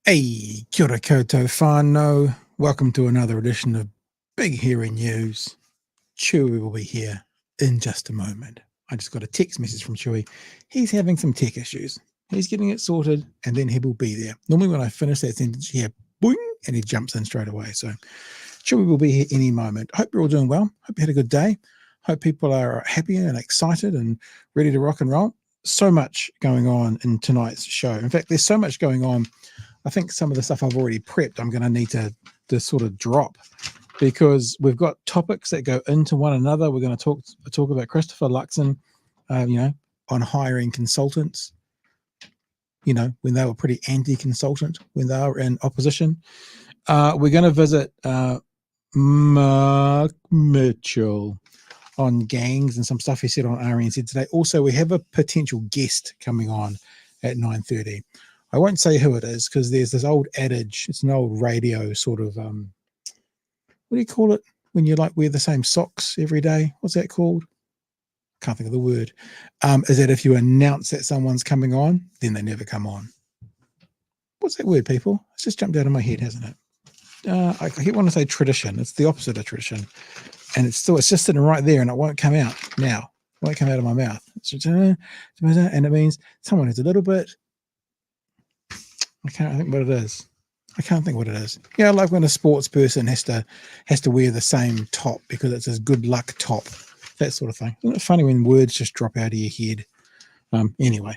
Hey, kia ora koutou whānau. Welcome to another edition of Big Hairy News. Chewy will be here in just a moment. I just got a text message from Chewy. He's having some tech issues. He's getting it sorted and then he will be there. Normally when I finish that sentence, you hear boing and he jumps in straight away. So Chewy will be here any moment. Hope you're all doing well. Hope you had a good day. Hope people are happy and excited and ready to rock and roll. So much going on in tonight's show. In fact, there's so much going on. I think some of the stuff I've already prepped, I'm going to need to sort of drop because we've got topics that go into one another. We're going to talk about Christopher Luxon, on hiring consultants, when they were pretty anti-consultant, when they were in opposition. We're going to visit Maaaark Mitchell on gangs and some stuff he said on RNZ today. Also, we have a potential guest coming on at 9:30. I won't say who it is because there's this old adage. It's an old radio sort of, what do you call it when you like wear the same socks every day? What's that called? Can't think of the word. Is that if you announce that someone's coming on, then they never come on. What's that word, people? It's just jumped out of my head, hasn't it? I keep wanting to say tradition. It's the opposite of tradition. And it's just sitting right there and it won't come out now. It won't come out of my mouth. And it means someone who's a little bit, I can't think what it is. Like when a sports person has to wear the same top because it's his good luck top, that sort of thing. Isn't it funny when words just drop out of your head? Anyway.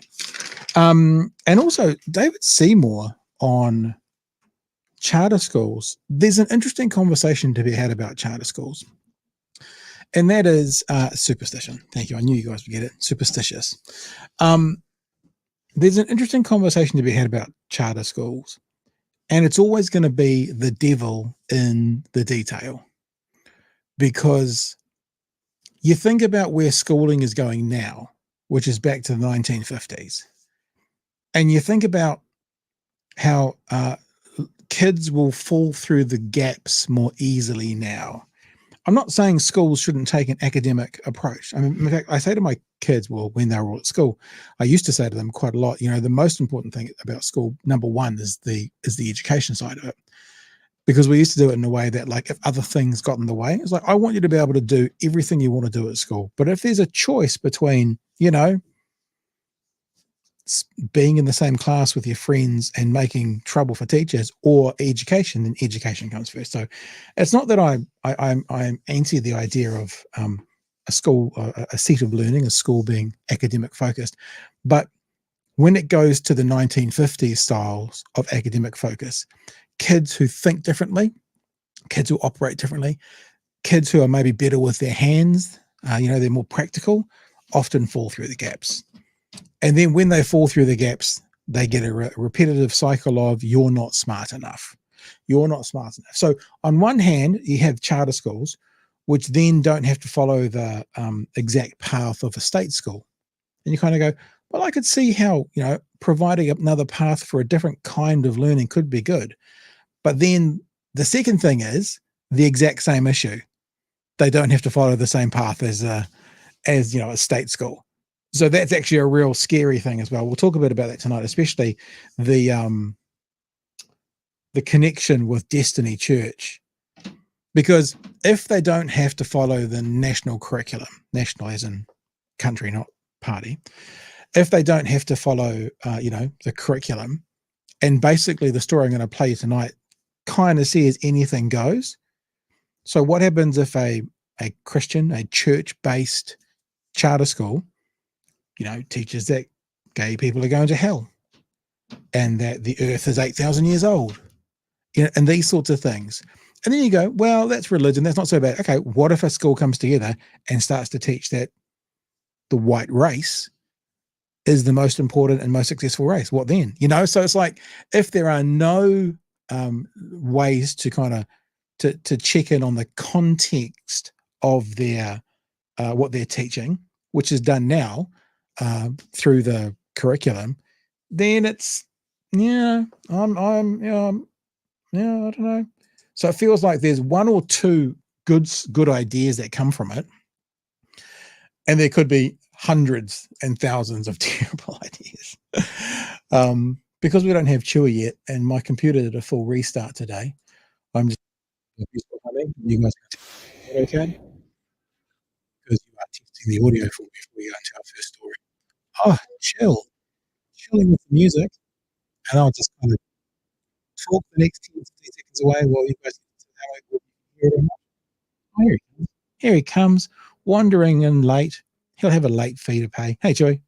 And also David Seymour on charter schools. There's an interesting conversation to be had about charter schools. And that is superstition. Thank you. I knew you guys would get it. Superstitious. There's an interesting conversation to be had about charter schools, and it's always going to be the devil in the detail, because you think about where schooling is going now, which is back to the 1950s, and you think about how kids will fall through the gaps more easily now. I'm not saying schools shouldn't take an academic approach. I mean, in fact, I say to my kids, well, when they were all at school, I used to say to them quite a lot, the most important thing about school, number one, is the education side of it. Because we used to do it in a way that, like, if other things got in the way, it's like, I want you to be able to do everything you want to do at school. But if there's a choice between, being in the same class with your friends and making trouble for teachers or education, then education comes first. So it's not that I'm anti the idea of a school, a seat of learning, a school being academic focused. But when it goes to the 1950s styles of academic focus, kids who think differently, kids who operate differently, kids who are maybe better with their hands, they're more practical, often fall through the gaps. And then when they fall through the gaps, they get a repetitive cycle of, you're not smart enough. You're not smart enough. So on one hand, you have charter schools, which then don't have to follow the exact path of a state school. And you kind of go, well, I could see how, providing another path for a different kind of learning could be good. But then the second thing is the exact same issue. They don't have to follow the same path as a state school. So that's actually a real scary thing as well. We'll talk a bit about that tonight, especially the connection with Destiny Church. Because if they don't have to follow the national curriculum, national as in country, not party, if they don't have to follow, the curriculum, and basically the story I'm going to play tonight kind of says anything goes. So what happens if a Christian, a church-based charter school, teaches that gay people are going to hell and that the earth is 8,000 years old, and these sorts of things. And then you go, well, that's religion. That's not so bad. Okay, what if a school comes together and starts to teach that the white race is the most important and most successful race? What then? So it's like, if there are no ways to kind of to check in on the context of their what they're teaching, which is done now through the curriculum, then it's I don't know. So it feels like there's one or two good ideas that come from it, and there could be hundreds and thousands of terrible ideas. because we don't have Chewy yet, and my computer did a full restart today, I'm just you guys okay? Because you are testing the audio for me before we go into our first story. Oh, chilling with the music, and I'll just kind of talk the next 10 seconds away while you guys hear it or not. Oh, here he comes, wandering in late. He'll have a late fee to pay. Hey, Joey.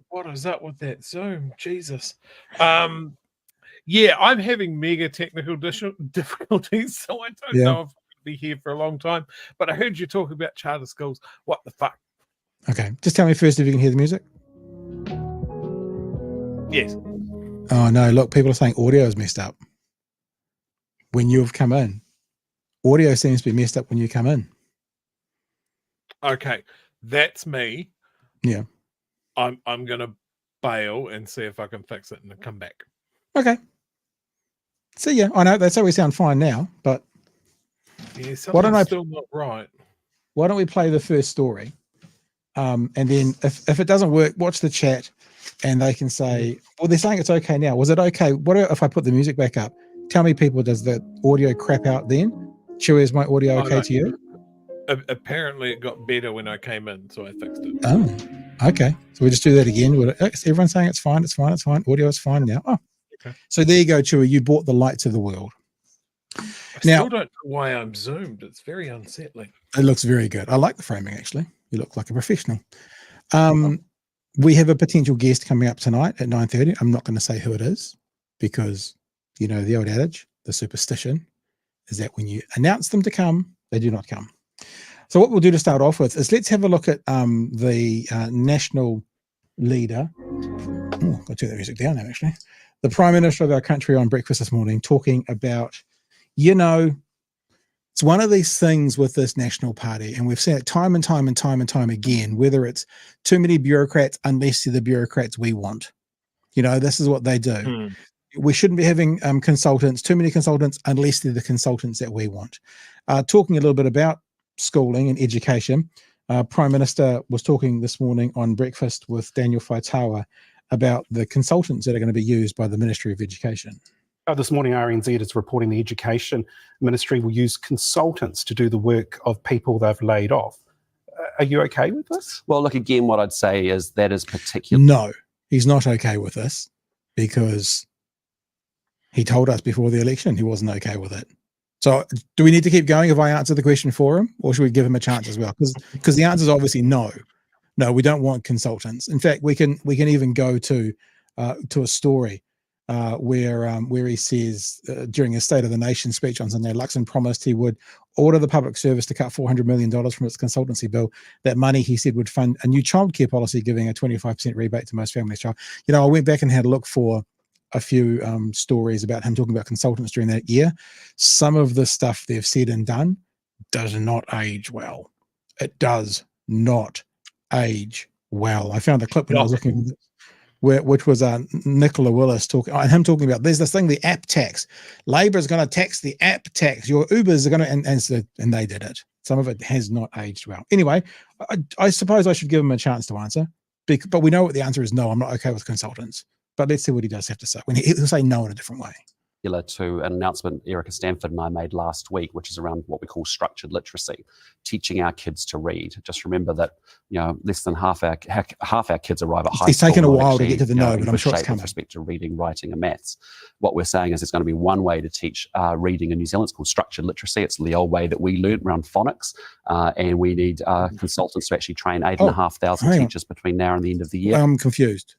What is up with that Zoom? Jesus. Yeah, I'm having mega technical difficulties, so I don't know if I'll be here for a long time. But I heard you talk about charter schools. What the fuck? Okay, just tell me first if you can hear the music. Yes. Oh, no, look, people are saying audio is messed up when you've come in. Audio seems to be messed up when you come in. Okay, that's me. Yeah. I'm going to bail and see if I can fix it and then come back. Okay. See ya. I know that's how we sound fine now, but yeah, something's still not right. Why don't we play the first story? And then if it doesn't work, watch the chat and they can say, well, they're saying it's okay now. Was it okay? What if I put the music back up? Tell me, people, does the audio crap out then? Chewy, is my audio okay to you? Apparently it got better when I came in, so I fixed it. Oh, okay. So we just do that again. Everyone's saying it's fine, it's fine, it's fine. Audio is fine now. Oh, okay. So there you go, Chewy. You brought the light to the world. I still don't know why I'm zoomed. It's very unsettling. It looks very good. I like the framing, actually. You look like a professional. We have a potential guest coming up tonight at 9:30. I'm not going to say who it is because, you know, the old adage, the superstition, is that when you announce them to come, they do not come. So what we'll do to start off with is let's have a look at the national leader. Oh, I've got to turn the music down now, actually. The Prime Minister of our country on breakfast this morning talking about, you know, it's one of these things with this National Party, and we've seen it time and time and time and time again, whether it's too many bureaucrats unless they're the bureaucrats we want. You know, this is what they do. We shouldn't be having consultants, too many consultants, unless they're the consultants that we want. Talking a little bit about schooling and education, Prime Minister was talking this morning on breakfast with Daniel Faitawa about the consultants that are going to be used by the Ministry of Education. This morning, RNZ is reporting the Education Ministry will use consultants to do the work of people they've laid off. Are you okay with this? Well, look, again, what I'd say is that is particular. No, he's not okay with this because he told us before the election he wasn't okay with it. So do we need to keep going if I answer the question for him, or should we give him a chance as well? Because the answer is obviously no. No, we don't want consultants. In fact, we can even go to a story where he says during his State of the Nation speech on Sunday, Luxon promised he would order the public service to cut $400 million from its consultancy bill. That money, he said, would fund a new childcare policy, giving a 25% rebate to most families' child. You know, I went back and had a look for a few stories about him talking about consultants during that year. Some of the stuff they've said and done does not age well. It does not age well. I found a clip when I was looking, which was Nicola Willis talking about there's this thing, the app tax. Labor is going to tax the app tax. Your Ubers are going to, and they did it. Some of it has not aged well. Anyway, I suppose I should give him a chance to answer, but we know what the answer is. No, I'm not okay with consultants. But let's see what he does have to say. When he'll say no in a different way. To an announcement Erica Stanford and I made last week, which is around what we call structured literacy, teaching our kids to read. Just remember that, you know, less than half our kids arrive at high school. It's taken a while to get to the no, but I'm sure it's coming. With respect to reading, writing, and maths, what we're saying is there's going to be one way to teach reading in New Zealand. It's called structured literacy. It's the old way that we learned around phonics, and we need consultants to actually train 8,500 teachers between now and the end of the year. I'm confused.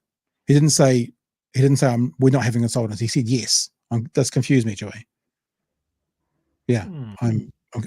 He didn't say we're not having consultants. He said yes. That's confused me, Joey. Yeah,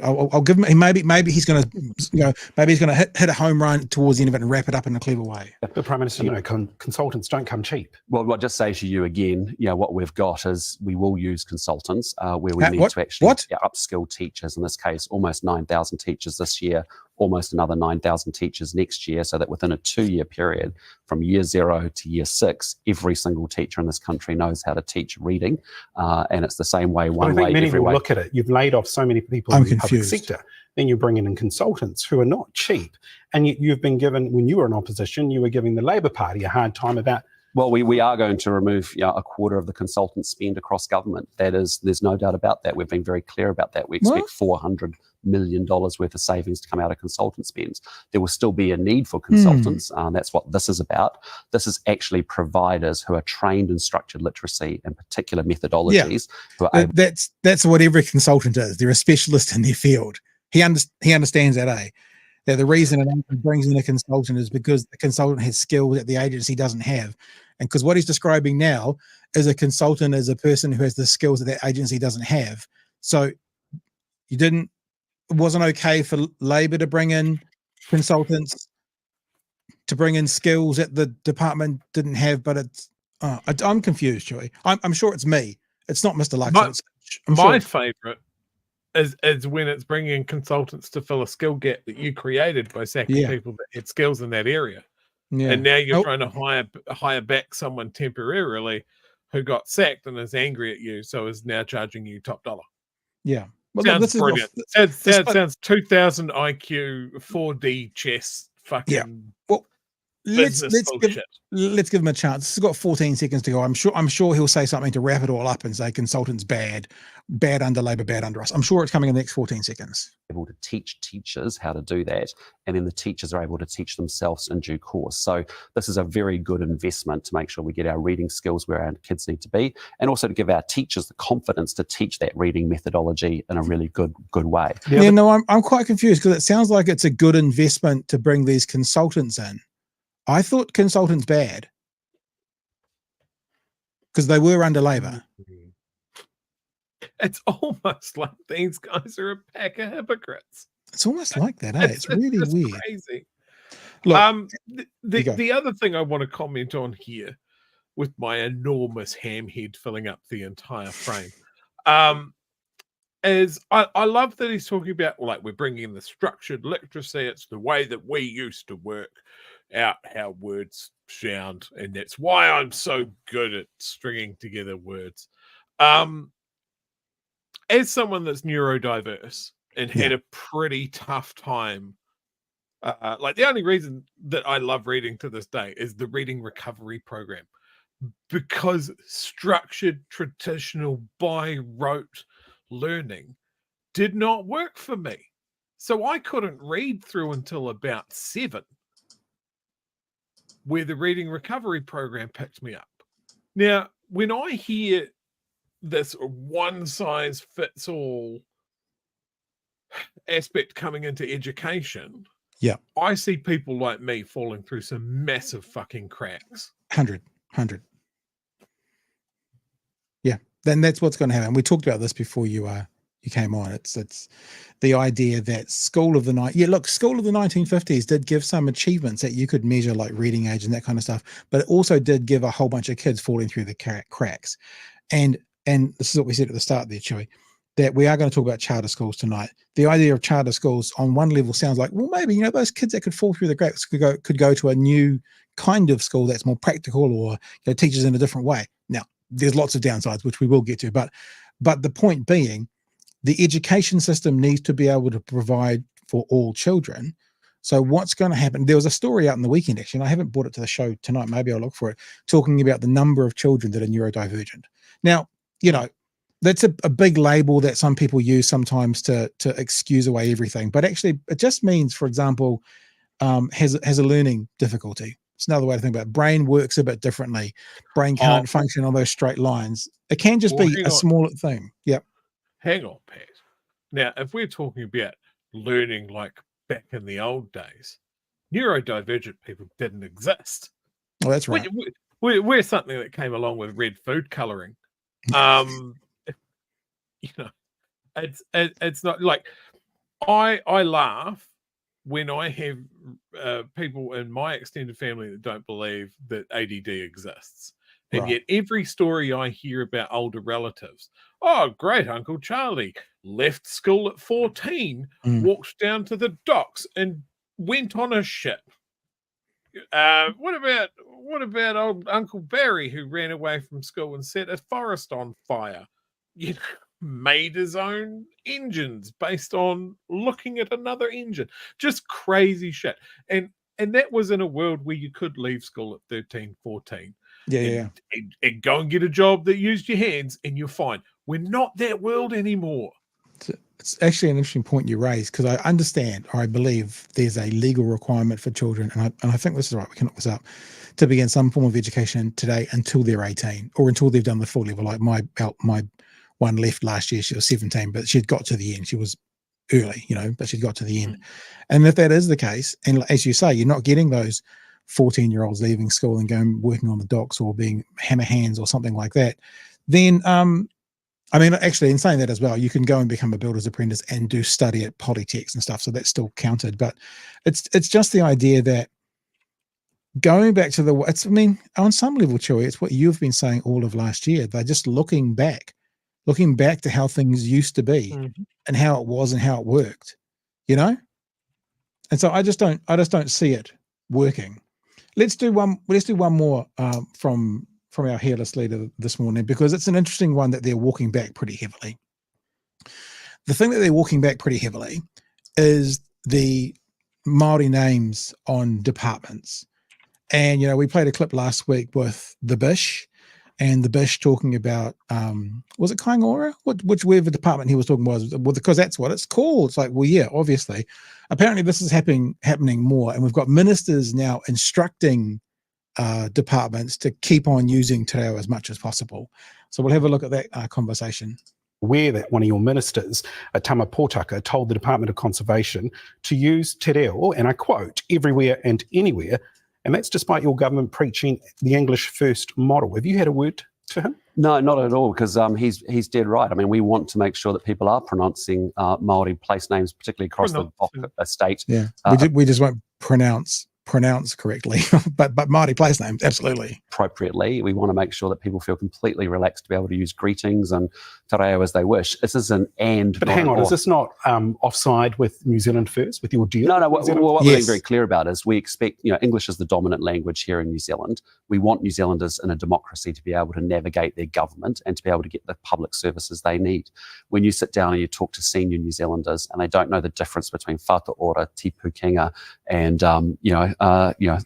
I'll give him. Maybe he's going to, maybe he's going to hit a home run towards the end of it and wrap it up in a clever way. The Prime Minister, consultants don't come cheap. Well, I'll just say to you again, what we've got is we will use consultants where we need to actually upskill teachers. In this case, almost 9,000 teachers this year, almost another 9,000 teachers next year, so that within a 2-year period, from year 0 to year 6, every single teacher in this country knows how to teach reading, and it's the same way, one way, every way. Look at it. You've laid off so many people in the public sector. Then you're bringing in consultants who are not cheap, and you've been given, when you were in opposition, you were giving the Labor Party a hard time about Well, we are going to remove a quarter of the consultant spend across government. There's no doubt about that. We've been very clear about that. We expect $400 million worth of savings to come out of consultant spends. There will still be a need for consultants. That's what this is about. This is actually providers who are trained in structured literacy and particular methodologies. Yeah. That's what every consultant is. They're a specialist in their field. He understands that, that the reason an agency brings in a consultant is because the consultant has skills that the agency doesn't have. And because what he's describing now is a consultant as a person who has the skills that that agency doesn't have. So it wasn't okay for Labor to bring in consultants, to bring in skills that the department didn't have, but I'm confused, Joey. I'm sure it's me. It's not Mr. Luxon. My favorite is when it's bringing in consultants to fill a skill gap that you created by sacking people that had skills in that area. Yeah. And now you're trying to hire back someone temporarily who got sacked and is angry at you, so is now charging you top dollar. Yeah. Well, sounds brilliant. Sounds 2000 IQ 4D chess fucking. Yeah. Well, let's give him a chance. He's got 14 seconds to go. I'm sure he'll say something to wrap it all up and say consultants bad under Labor, bad under us. I'm sure it's coming in the next 14 seconds. Able to teach teachers how to do that, and then the teachers are able to teach themselves in due course. So this is a very good investment to make sure we get our reading skills where our kids need to be, and also to give our teachers the confidence to teach that reading methodology in a really good way. Yeah, no, I'm quite confused because it sounds like it's a good investment to bring these consultants in. I thought consultants bad because they were under Labor. It's almost like these guys are a pack of hypocrites. It's almost like that, eh? It's really weird. Crazy. Look, the other thing I want to comment on here, with my enormous ham head filling up the entire frame, is I love that he's talking about, like, we're bringing in the structured literacy. It's the way that we used to work out how words sound, and that's why I'm so good at stringing together words. As someone that's neurodiverse and had a pretty tough time, like the only reason that I love reading to this day is the reading recovery program, because structured, traditional, by rote learning did not work for me. So I couldn't read through until about 7, where the reading recovery program picked me up. Now, when I hear this one-size-fits-all aspect coming into education, I see people like me falling through some massive fucking cracks. 100. Yeah, then that's what's going to happen. We talked about this before you came on. It's the idea that school of the 1950s did give some achievements that you could measure, like reading age and that kind of stuff, but it also did give a whole bunch of kids falling through the cracks. And this is what we said at the start there, Chewy, that we are going to talk about charter schools tonight. The idea of charter schools on one level sounds like, well, maybe, those kids that could fall through the cracks could go to a new kind of school that's more practical, or teaches in a different way. Now, there's lots of downsides, which we will get to, but the point being, the education system needs to be able to provide for all children. So what's going to happen? There was a story out in the weekend, actually, and I haven't brought it to the show tonight. Maybe I'll look for it, talking about the number of children that are neurodivergent. Now, that's a big label that some people use sometimes to excuse away everything. But actually, it just means, for example, has a learning difficulty. It's another way to think about it. Brain works a bit differently. Brain can't function on those straight lines. It can just be a smaller thing. Yep. Hang on, Pat. Now, if we're talking about learning like back in the old days, neurodivergent people didn't exist. Oh, that's right. We're something that came along with red food coloring. It's not like I laugh when I have people in my extended family that don't believe that ADD exists. And yet every story I hear about older relatives, great Uncle Charlie left school at 14, walked down to the docks and went on a ship. What about old Uncle Barry, who ran away from school and set a forest on fire? Made his own engines based on looking at another engine. Just crazy shit. And that was in a world where you could leave school at 13, 14. and go and get a job that used your hands, and you're fine. We're not that world anymore. It's actually an interesting point you raise, because I understand, or I believe there's a legal requirement for children, and I think this is right, we can look this up, to begin some form of education today until they're 18 or until they've done the full level. Like my one left last year, she was 17, but she'd got to the end. She was early, but she'd got to the end. And if that is the case, and as you say, you're not getting those 14-year-olds leaving school and going working on the docks or being hammer hands or something like that, then actually, in saying that as well, you can go and become a builder's apprentice and do study at polytechs and stuff, so that's still counted. But it's just the idea that going back to on some level, Chewy, it's what you've been saying all of last year. They're just looking back to how things used to be and how it was and how it worked, And so I just don't see it working. Let's do one more from our hairless leader this morning, because it's an interesting one that they're walking back pretty heavily. The thing that they're walking back pretty heavily is the Māori names on departments. And, we played a clip last week with the Bish, and the Bish talking about, was it Kaingora? Whichever department he was talking was, because that's what it's called. It's like, well, yeah, obviously. Apparently this is happening more, and we've got ministers now instructing departments to keep on using te reo as much as possible. So we'll have a look at that conversation. Where that one of your ministers, Tama Potaka, told the Department of Conservation to use te reo, and I quote, everywhere and anywhere, and that's despite your government preaching the English first model. Have you had a word to him? No, not at all, because he's dead right. I mean, we want to make sure that people are pronouncing Māori place names, particularly across the estate. Yeah, we just won't pronounce correctly, but Māori place names, absolutely. Appropriately. We want to make sure that people feel completely relaxed to be able to use greetings and te reo as they wish. This is an and. But hang on, is this not offside with New Zealand First, with your deal? No. What we're being very clear about is we expect, English is the dominant language here in New Zealand. We want New Zealanders in a democracy to be able to navigate their government and to be able to get the public services they need. When you sit down and you talk to senior New Zealanders and they don't know the difference between whātua, tipu kinga, and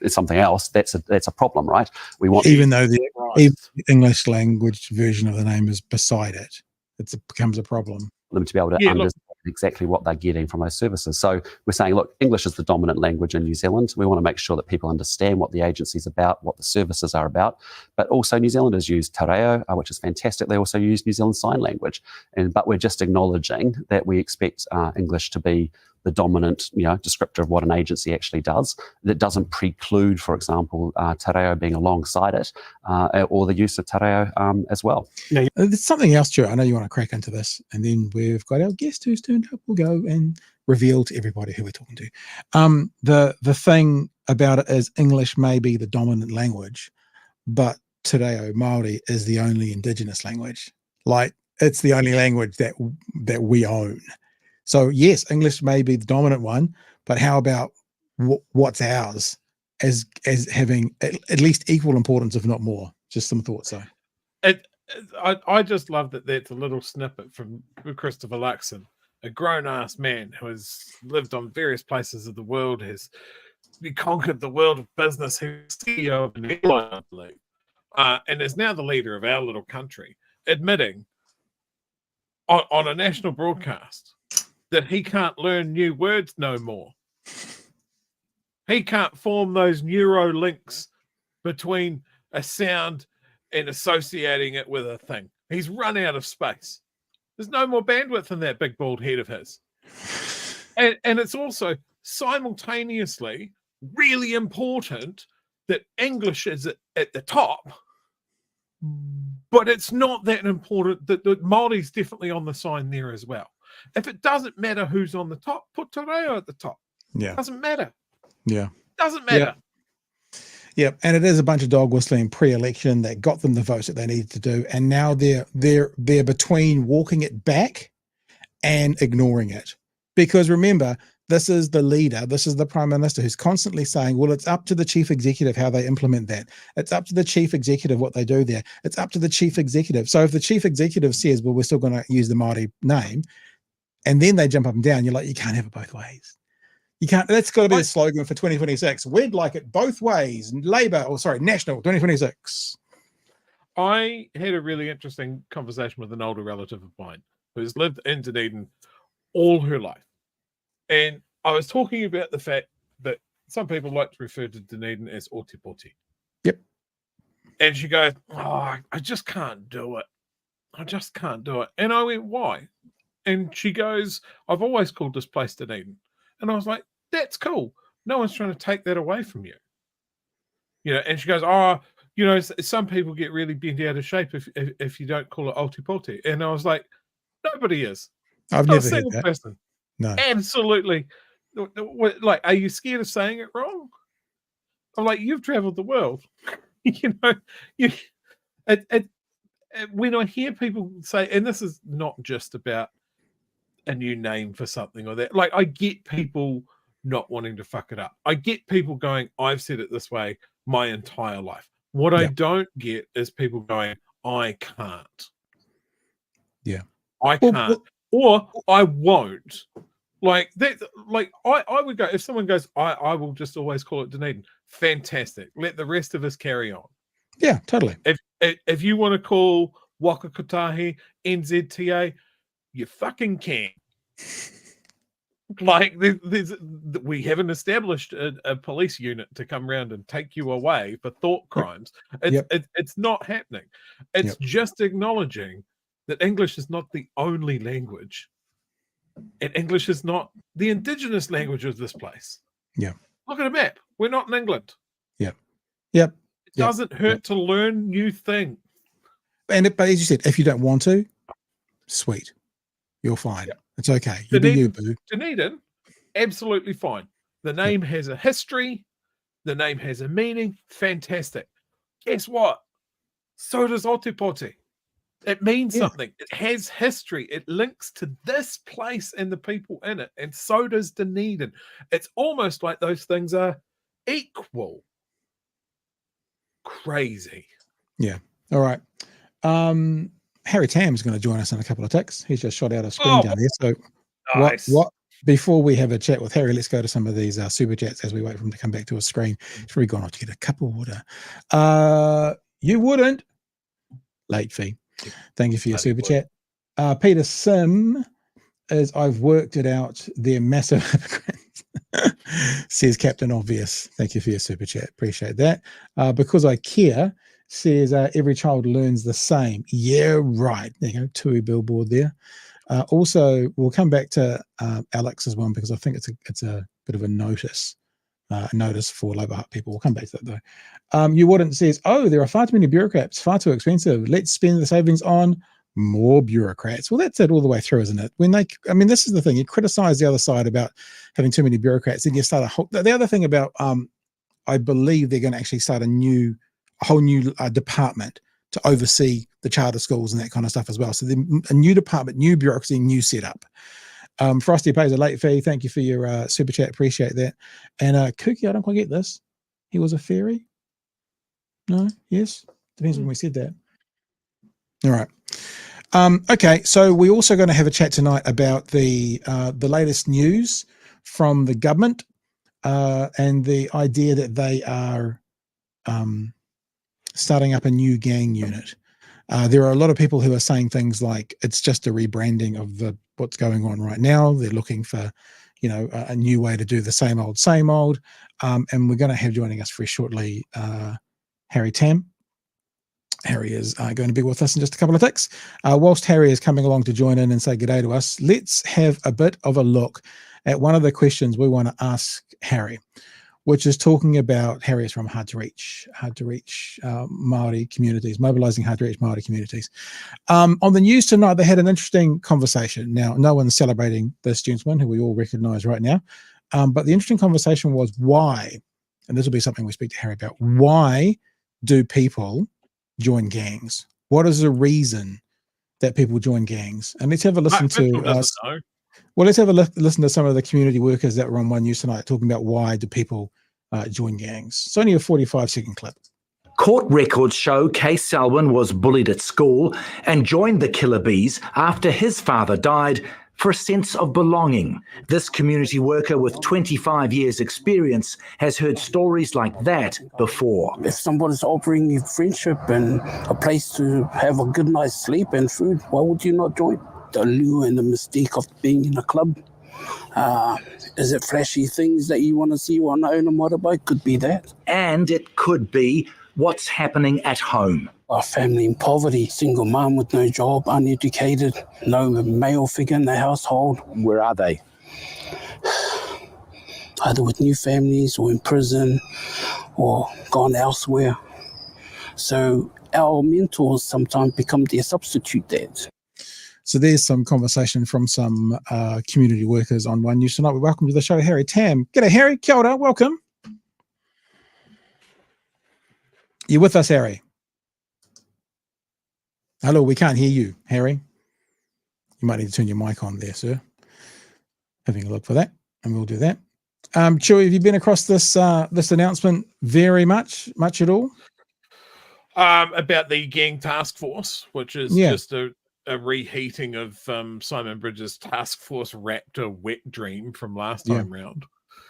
it's something else, that's a problem, right? We want, even though the English language version of the name is beside it, it becomes a problem. Them to be able to understand exactly what they're getting from those services. So we're saying, look, English is the dominant language in New Zealand. We want to make sure that people understand what the agency's about, what the services are about. But also New Zealanders use te reo, which is fantastic. They also use New Zealand Sign Language. But we're just acknowledging that we expect English to be the dominant, descriptor of what an agency actually does. That doesn't preclude, for example, te reo being alongside it, or the use of te reo as well. Yeah, there's something else, Stuart. I know you want to crack into this, and then we've got our guest who's turned up. We'll go and reveal to everybody who we're talking to. The thing about it is English may be the dominant language, but te reo Māori is the only Indigenous language. Like, it's the only language that we own. So yes, English may be the dominant one, but how about what's ours as having at least equal importance, if not more? Just some thoughts, though. I just love that that's a little snippet from Christopher Luxon, a grown-ass man who has lived on various places of the world, has conquered the world of business, who's CEO of an airline, I believe, and is now the leader of our little country, admitting on a national broadcast that he can't learn new words no more. He can't form those neuro links between a sound and associating it with a thing. He's run out of space. There's no more bandwidth in that big bald head of his. And it's also simultaneously really important that English is at the top, but it's not that important that Māori's definitely on the sign there as well. If it doesn't matter who's on the top, put te reo at the top. Yeah. Doesn't matter. Yeah. Doesn't matter. Yeah. And it is a bunch of dog whistling pre-election that got them the votes that they needed to do. And now they're between walking it back and ignoring it. Because remember, this is the leader, this is the Prime Minister who's constantly saying, well, it's up to the Chief Executive how they implement that. It's up to the Chief Executive what they do there. It's up to the Chief Executive. So if the Chief Executive says, well, we're still going to use the Māori name, and then they jump up and down, you're like, you can't have it both ways. You can't. That's got to be the slogan for 2026. We'd like it both ways. National 2026. I had a really interesting conversation with an older relative of mine who's lived in Dunedin all her life. And I was talking about the fact that some people like to refer to Dunedin as Otipoti. Yep. And she goes, oh, I just can't do it. I just can't do it. And I went, why? And she goes, I've always called this place Dunedin. And I was like, that's cool. No one's trying to take that away from you. You know, and she goes, oh, you know, some people get really bent out of shape if you don't call it Otipoti. And I was like, nobody is. I've Not never a single heard that. person. No. Absolutely. Like, are you scared of saying it wrong? I'm like, you've traveled the world. You know, when I hear people say, and this is not just about a new name for something or that, like, I get people not wanting to fuck it up. I get people going, I've said it this way my entire life. What I don't get is people going, I can't. Yeah. I can't. Or I won't. Like that, like I would go, if someone goes, I will just always call it Dunedin. Fantastic. Let the rest of us carry on. Yeah, totally. If you want to call Waka Kotahi NZTA, you fucking can. Like we haven't established a police unit to come around and take you away for thought crimes. It's not happening. It's just acknowledging that English is not the only language. And English is not the indigenous language of this place. Yeah. Look at a map. We're not in England. Yeah. Yep. It doesn't hurt to learn new things. But as you said, if you don't want to, sweet. You're fine. Yep. It's okay. You be you, boo. Dunedin, absolutely fine. The name has a history. The name has a meaning. Fantastic. Guess what? So does Otipoti. It means something. It has history. It links to this place and the people in it. And so does Dunedin. It's almost like those things are equal. Crazy. Yeah. All right. Harry Tam's going to join us in a couple of ticks. He's just shot out a screen down there. So nice. what before we have a chat with Harry, let's go to some of these super chats as we wait for him to come back to a screen. He's really gone off to get a cup of water. You wouldn't. Late fee. Thank you for your super chat. Peter Sim is, I've worked it out. They're massive hypocrites. Says Captain Obvious. Thank you for your super chat. Appreciate that. Because I care, says every child learns the same. Yeah, right. There you go. Tui billboard there. Also, we'll come back to Alex's one because I think it's a bit of a notice. Notice for Labour Hut people. We'll come back to that though. You wouldn't says, oh, there are far too many bureaucrats, far too expensive. Let's spend the savings on more bureaucrats. Well, that's it all the way through, isn't it? This is the thing. You criticize the other side about having too many bureaucrats, and you start the other thing about, I believe they're going to actually start a whole new department to oversee the charter schools and that kind of stuff as well. So a new department, new bureaucracy, new setup. Frosty pays a late fee. Thank you for your super chat. Appreciate that. And Kooky, I don't quite get this. He was a fairy? No? Yes? Depends when we said that. All right. Okay, so we're also going to have a chat tonight about the latest news from the government and the idea that they are starting up a new gang unit. There are a lot of people who are saying things like it's just a rebranding of what's going on right now. They're looking for, a new way to do the same old. And we're going to have joining us very shortly Harry Tam. Harry is going to be with us in just a couple of ticks. Whilst Harry is coming along to join in and say good day to us, let's have a bit of a look at one of the questions we want to ask Harry, which is talking about, Harry is from hard to reach Māori communities, mobilising hard to reach Māori communities. On the news tonight, they had an interesting conversation. Now, no one's celebrating this gentleman who we all recognise right now, but the interesting conversation was why, and this will be something we speak to Harry about, why do people join gangs? What is the reason that people join gangs? And let's have a listen let's have a listen to some of the community workers that were on One News tonight talking about why do people join gangs. It's only a 45-second clip. Court records show Case Selwyn was bullied at school and joined the Killer Bees after his father died for a sense of belonging. This community worker with 25 years experience has heard stories like that before. If somebody's offering you friendship and a place to have a good night's sleep and food, why would you not join? The allure and the mystique of being in a club. Is it flashy things that you want to see while own a motorbike? Could be that. And it could be what's happening at home. A family in poverty, single mom with no job, uneducated, no male figure in the household. Where are they? Either with new families or in prison or gone elsewhere. So our mentors sometimes become their substitute dads. So there's some conversation from some community workers on One News Tonight. We welcome to the show Harry Tam. G'day, Harry. Kia ora. Welcome. You with us, Harry? Hello, we can't hear you, Harry. You might need to turn your mic on there, sir. Having a look for that, and we'll do that. Chewy, have you been across this this announcement very much at all? About the gang task force, which is just a reheating of Simon Bridges' task force Raptor wet dream from last time round.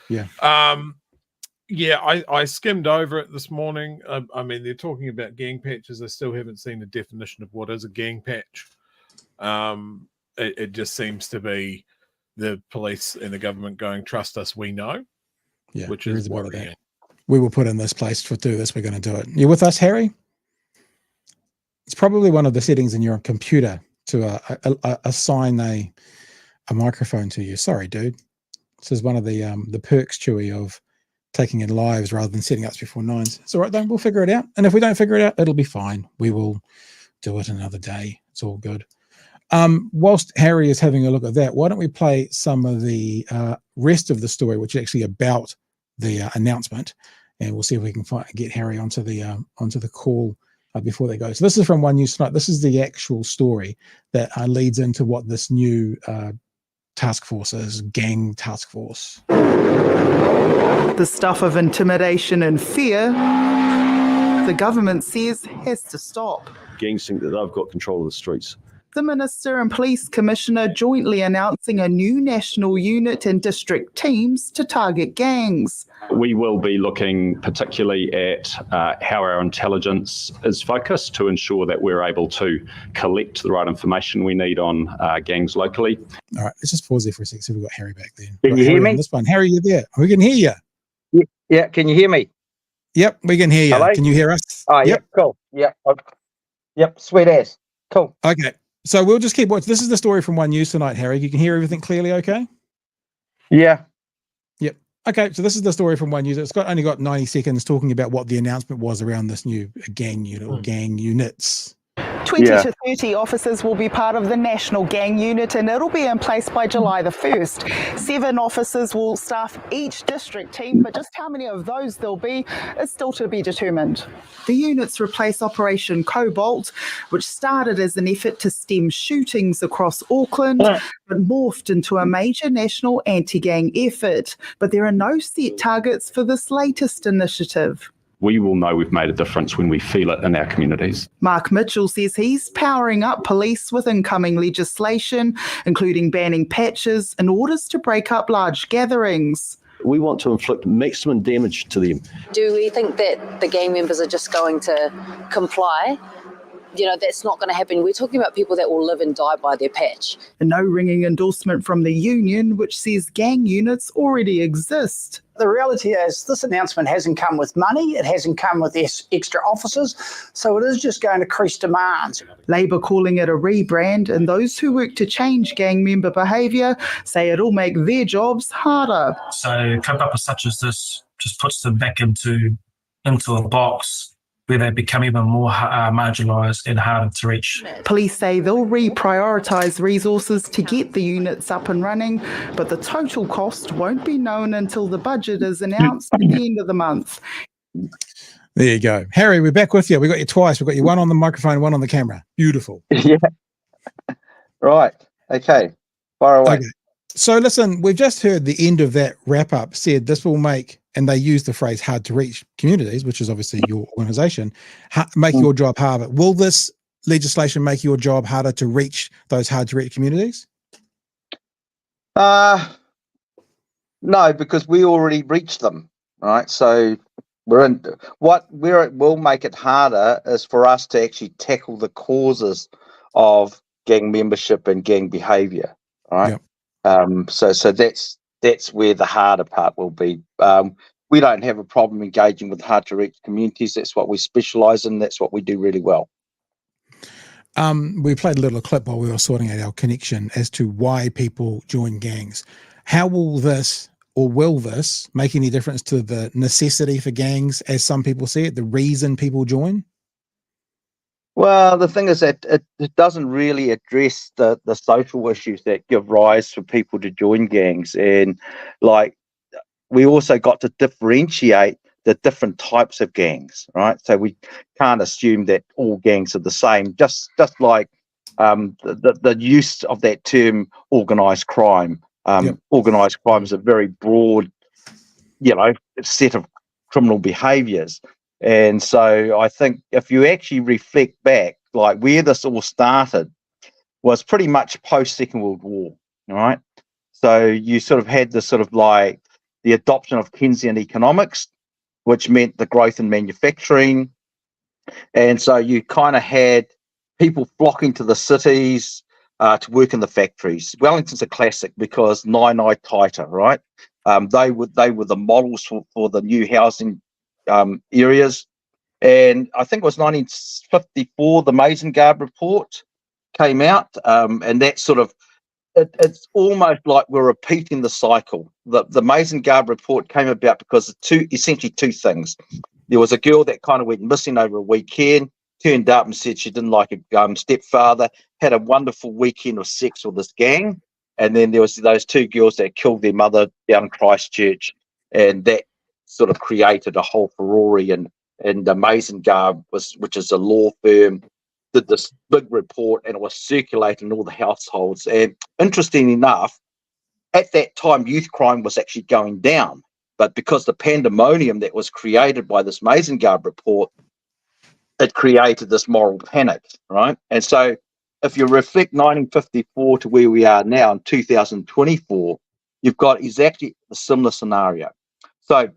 Yeah. I skimmed over it this morning. I mean, they're talking about gang patches. I still haven't seen the definition of what is a gang patch. It just seems to be the police and the government going, trust us, we know. Yeah, which is worrying. We will put in this place to do this. We're going to do it. You with us, Harry? It's probably one of the settings in your computer to assign a microphone to you. Sorry, dude. This is one of the perks, Chewy, of taking in lives rather than setting ups before nines. It's all right, though. We'll figure it out. And if we don't figure it out, it'll be fine. We will do it another day. It's all good. Whilst Harry is having a look at that, why don't we play some of the rest of the story, which is actually about the announcement, and we'll see if we can get Harry onto the call before they go. So this is from One News Tonight. This is the actual story that leads into what this new task force is, gang task force. The stuff of intimidation and fear, the government says, has to stop. Gangs think that they've got control of the streets. The Minister and Police Commissioner jointly announcing a new national unit and district teams to target gangs. We will be looking particularly at how our intelligence is focused to ensure that we're able to collect the right information we need on gangs locally. All right, let's just pause there for a second. So we've got Harry back there. Can you hear me? This one. Harry, you're there. We can hear you. Yeah, can you hear me? Yep, we can hear you. Hello? Can you hear us? Oh, yep, cool. Yep, sweet ass. Cool. Okay. So we'll just keep watching. This is the story from One News Tonight, Harry. You can hear everything clearly, okay? Yeah. Yep. Okay, so this is the story from One News. It's only got 90 seconds talking about what the announcement was around this new gang unit or gang units. 20 to 30 officers will be part of the national gang unit, and it'll be in place by July the 1st. 7 officers will staff each district team, but just how many of those there'll be is still to be determined. The units replace Operation Cobalt, which started as an effort to stem shootings across Auckland, but morphed into a major national anti-gang effort. But there are no set targets for this latest initiative. We will know we've made a difference when we feel it in our communities. Maaaark Mitchell says he's powering up police with incoming legislation, including banning patches and orders to break up large gatherings. We want to inflict maximum damage to them. Do we think that the gang members are just going to comply? You know, that's not going to happen. We're talking about people that will live and die by their patch. A no-ringing endorsement from the union, which says gang units already exist. The reality is this announcement hasn't come with money, it hasn't come with extra officers, so it is just going to increase demand. Labor calling it a rebrand, and those who work to change gang member behaviour say it'll make their jobs harder. So trip-uppers such as this just puts them back into a box where they become even more marginalised and harder to reach. Police say they'll reprioritise resources to get the units up and running, but the total cost won't be known until the budget is announced at the end of the month. There you go. Harry, we're back with you. We got you twice. We've got you one on the microphone, one on the camera. Beautiful. Yeah. Right. Okay. Far away. Okay. So listen, we've just heard the end of that wrap up said this will make, and they use the phrase hard to reach communities, which is obviously your organisation, make your job harder. Will this legislation make your job harder to reach those hard to reach communities? No, because we already reached them, right? So where it will make it harder is for us to actually tackle the causes of gang membership and gang behaviour, right? Yep. So that's where the harder part will be. We don't have a problem engaging with hard to reach communities. That's what we specialise in. That's what we do really well. We played a little clip while we were sorting out our connection as to why people join gangs. How will this, or will this, make any difference to the necessity for gangs, as some people see it, the reason people join? Well, the thing is that it doesn't really address the social issues that give rise for people to join gangs. And like, we also got to differentiate the different types of gangs, right? So we can't assume that all gangs are the same, just like the use of that term organised crime. Organised crime is a very broad, set of criminal behaviours. And so I think if you actually reflect back, like where this all started was pretty much post-Second World War, all right? So you sort of had this sort of like the adoption of Keynesian economics, which meant the growth in manufacturing. And so you kind of had people flocking to the cities to work in the factories. Wellington's a classic because nai tighter, right? They were the models for the new housing areas. And I think it was 1954, the Maaaark report came out, and that sort of, it's almost like we're repeating the cycle. The Maaaark report came about because of essentially two things. There was a girl that kind of went missing over a weekend, turned up and said she didn't like a stepfather, had a wonderful weekend of sex with this gang, and then there was those two girls that killed their mother down in Christchurch, and that sort of created a whole furore. And the Maaaark, which is a law firm, did this big report, and it was circulating in all the households. And interesting enough, at that time, youth crime was actually going down. But because the pandemonium that was created by this Maaaark report, it created this moral panic, right? And so if you reflect 1954 to where we are now in 2024, you've got exactly a similar scenario. So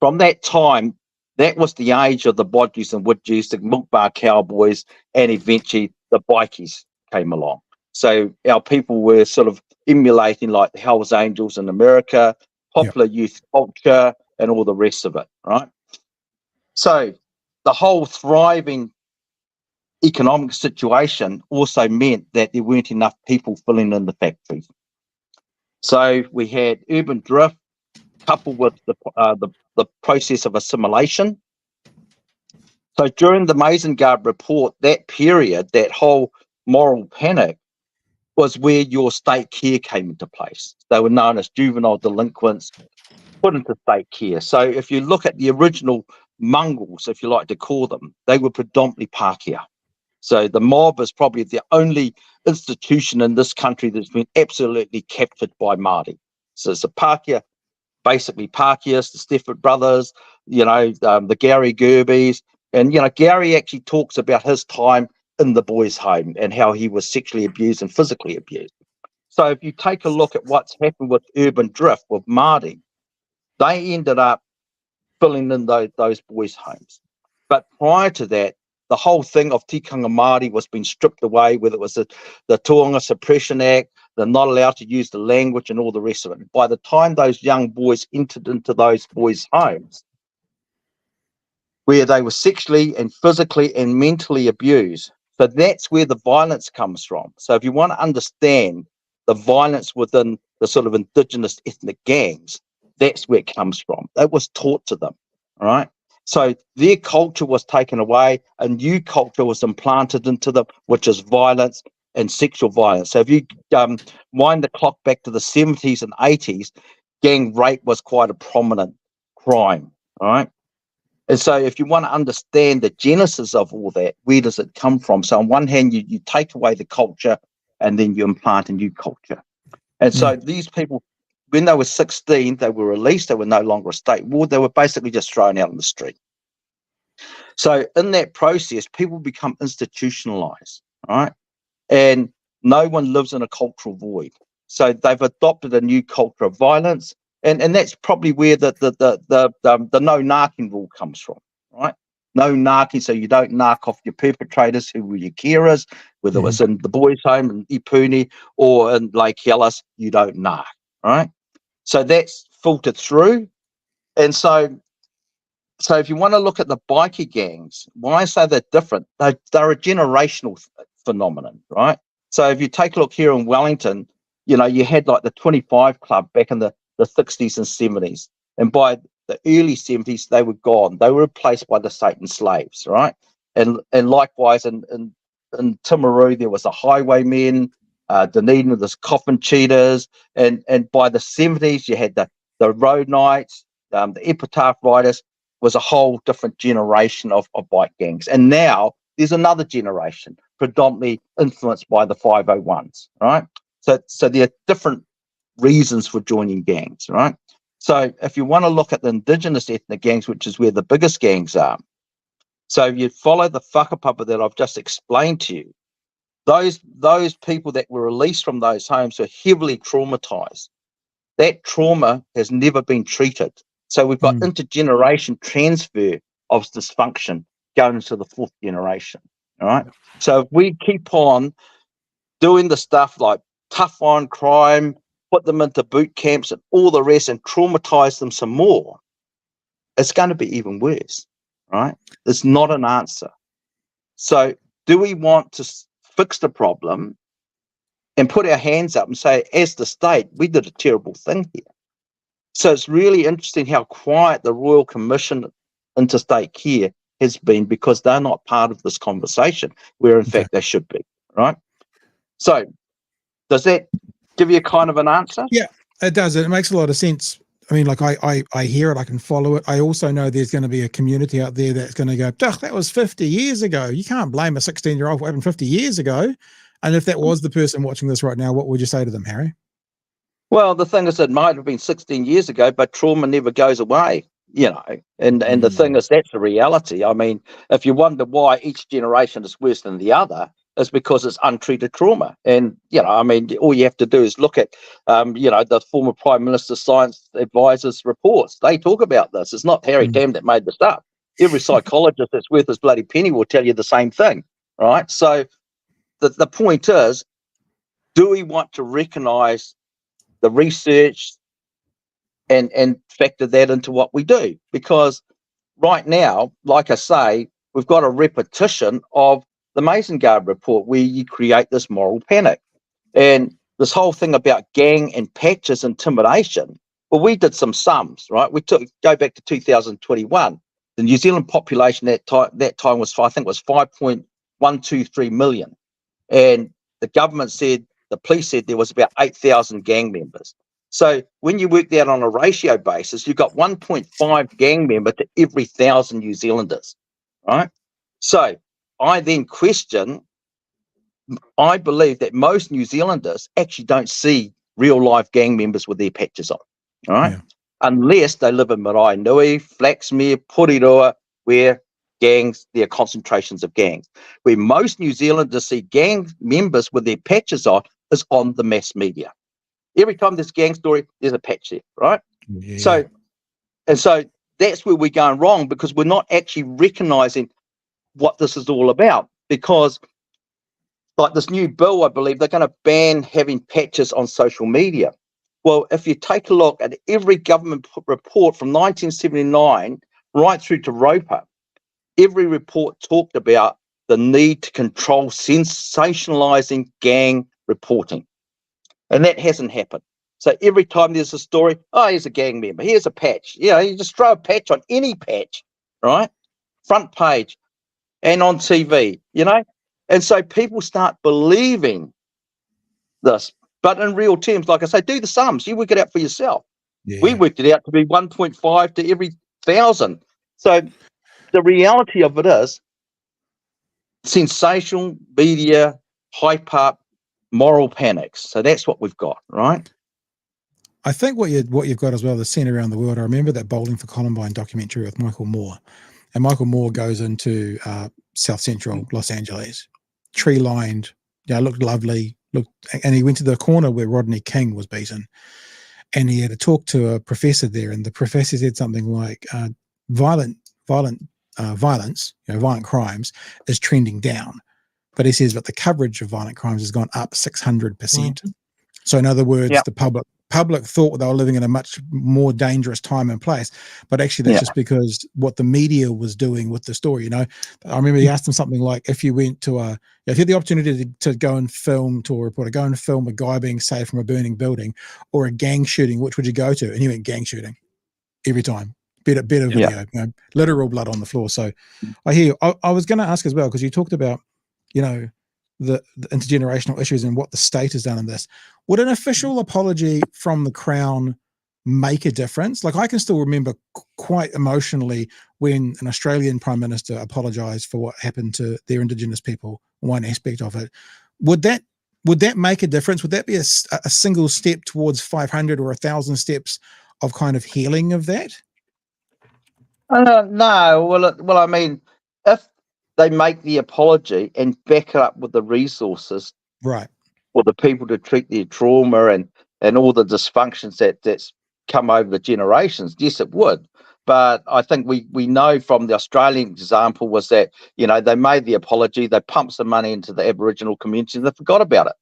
from that time, that was the age of the bodgies and woodgies, the milk bar cowboys, and eventually the bikies came along. So our people were sort of emulating like the Hells Angels in America, popular youth culture, and all the rest of it, right? So the whole thriving economic situation also meant that there weren't enough people filling in the factories. So we had urban drift coupled with the process of assimilation. So during the Maaaark report, that period, that whole moral panic, was where your state care came into place. They were known as juvenile delinquents, put into state care. So if you look at the original Mongols, if you like to call them, they were predominantly Pākehā. So the mob is probably the only institution in this country that's been absolutely captured by Māori. So it's a Pākehā, basically Pākehās, the Stafford brothers, the Gary Gerbies. And, Gary actually talks about his time in the boys' home and how he was sexually abused and physically abused. So if you take a look at what's happened with urban drift with Māori, they ended up filling in those boys' homes. But prior to that, the whole thing of tikanga Māori was being stripped away, whether it was the Tohunga Suppression Act, they're not allowed to use the language and all the rest of it. By the time those young boys entered into those boys' homes, where they were sexually and physically and mentally abused, so that's where the violence comes from. So if you want to understand the violence within the sort of indigenous ethnic gangs, that's where it comes from. That was taught to them, all right? So their culture was taken away, a new culture was implanted into them, which is violence and sexual violence. So if you wind the clock back to the 70s and 80s, gang rape was quite a prominent crime, all right? And so if you want to understand the genesis of all that, where does it come from? So on one hand, you take away the culture and then you implant a new culture. And so these people, when they were 16, they were released. They were no longer a state ward. They were basically just thrown out on the street. So in that process, people become institutionalized, right? And no one lives in a cultural void. So they've adopted a new culture of violence, and that's probably where the no narking rule comes from, right? No narking, so you don't narc off your perpetrators who were your carers, whether it was in the boys' home in Ipuni or in Lake Hellas, you don't narc, right? So that's filtered through. And so if you want to look at the bikie gangs, why I say they're different, they're a generational phenomenon, right? So if you take a look here in Wellington, you know, you had like the 25 Club back in the 60s and 70s. And by the early 70s, they were gone. They were replaced by the Satan slaves, right? And likewise in Timaru, there was the Highwaymen, Dunedin, there's Coffin Cheaters. And by the 70s, you had the Road Knights, the Epitaph Riders. Was a whole different generation of bike gangs. And now there's another generation, predominantly influenced by the 501s, right? So there are different reasons for joining gangs, right? So if you want to look at the indigenous ethnic gangs, which is where the biggest gangs are, so if you follow the whakapapa that I've just explained to you, those people that were released from those homes were heavily traumatized. That trauma has never been treated. So we've got intergeneration transfer of dysfunction going into the fourth generation, all right? So if we keep on doing the stuff like tough on crime, put them into boot camps and all the rest and traumatize them some more, it's going to be even worse, right? It's not an answer. So do we want to fix the problem and put our hands up and say, as the state, we did a terrible thing here? So it's really interesting how quiet the Royal Commission Interstate Care has been, because they're not part of this conversation, where in fact they should be, right? So does that give you a kind of an answer? Yeah, it does. It makes a lot of sense. I mean, like I hear it, I can follow it. I also know there's going to be a community out there that's going to go, that was 50 years ago. You can't blame a 16-year-old for what happened 50 years ago. And if that was the person watching this right now, what would you say to them, Harry? Well, the thing is, it might have been 16 years ago, but trauma never goes away, you know, and the thing is, that's the reality. I mean, if you wonder why each generation is worse than the other, it's because it's untreated trauma. And, you know, I mean, all you have to do is look at, you know, the former Prime Minister's science advisors' reports. They talk about this. It's not Harry Tam that made this up. Every psychologist that's worth his bloody penny will tell you the same thing, right? So the point is, do we want to recognise the research and factor that into what we do? Because right now, like I say, we've got a repetition of the Masengard report, where you create this moral panic. And this whole thing about gang and patches intimidation, well, we did some sums, right? Go back to 2021. The New Zealand population that time was, I think, was 5.123 million. And the government said, the police said there was about 8,000 gang members. So when you work that on a ratio basis, you've got 1.5 gang member to every 1,000 New Zealanders, right? So I then question, I believe that most New Zealanders actually don't see real life gang members with their patches on, all right? Yeah. Unless they live in Marae Nui, Flaxmere, Porirua, where gangs, there are concentrations of gangs. Where most New Zealanders see gang members with their patches on is on the mass media. Every time there's a gang story, there's a patch there, right? Yeah. So that's where we're going wrong, because we're not actually recognising what this is all about. Because like this new bill, I believe they're going to ban having patches on social media. Well, if you take a look at every government report from 1979 right through to Roper, every report talked about the need to control sensationalising gang reporting. And that hasn't happened. So every time there's a story, oh, here's a gang member, here's a patch. You know, you just throw a patch on any patch, right? Front page and on TV, you know? And so people start believing this. But in real terms, like I say, do the sums. You work it out for yourself. Yeah. We worked it out to be 1.5 to every 1,000. So the reality of it is sensational media, hype up, moral panics. So that's what we've got, right? I think what you've got as well is seen around the world. I remember that Bowling for Columbine documentary with Michael Moore. And Michael Moore goes into South Central Los Angeles, tree-lined, looked lovely, looked, and he went to the corner where Rodney King was beaten, and he had to talk to a professor there, and the professor said something like, violence, violent crimes is trending down. But he says, but the coverage of violent crimes has gone up 600%. So in other words, the public thought they were living in a much more dangerous time and place, but actually that's just because what the media was doing with the story. I remember he asked him something like, if you went to if you had the opportunity to go and film, to a reporter, go and film a guy being saved from a burning building or a gang shooting, which would you go to? And he went gang shooting every time. Better video, literal blood on the floor. So I hear you. I was going to ask as well, because you talked about, the intergenerational issues and what the state has done in this. Would an official apology from the Crown make a difference? Like, I can still remember quite emotionally when an Australian Prime Minister apologised for what happened to their Indigenous people, one aspect of it. Would that make a difference? Would that be a single step towards 500 or 1,000 steps of kind of healing of that? No. Well, I mean, if they make the apology and back it up with the resources, right, for the people to treat their trauma and all the dysfunctions that's come over the generations, yes, it would. But I think we know from the Australian example was that, they made the apology, they pumped some money into the Aboriginal community, and they forgot about it.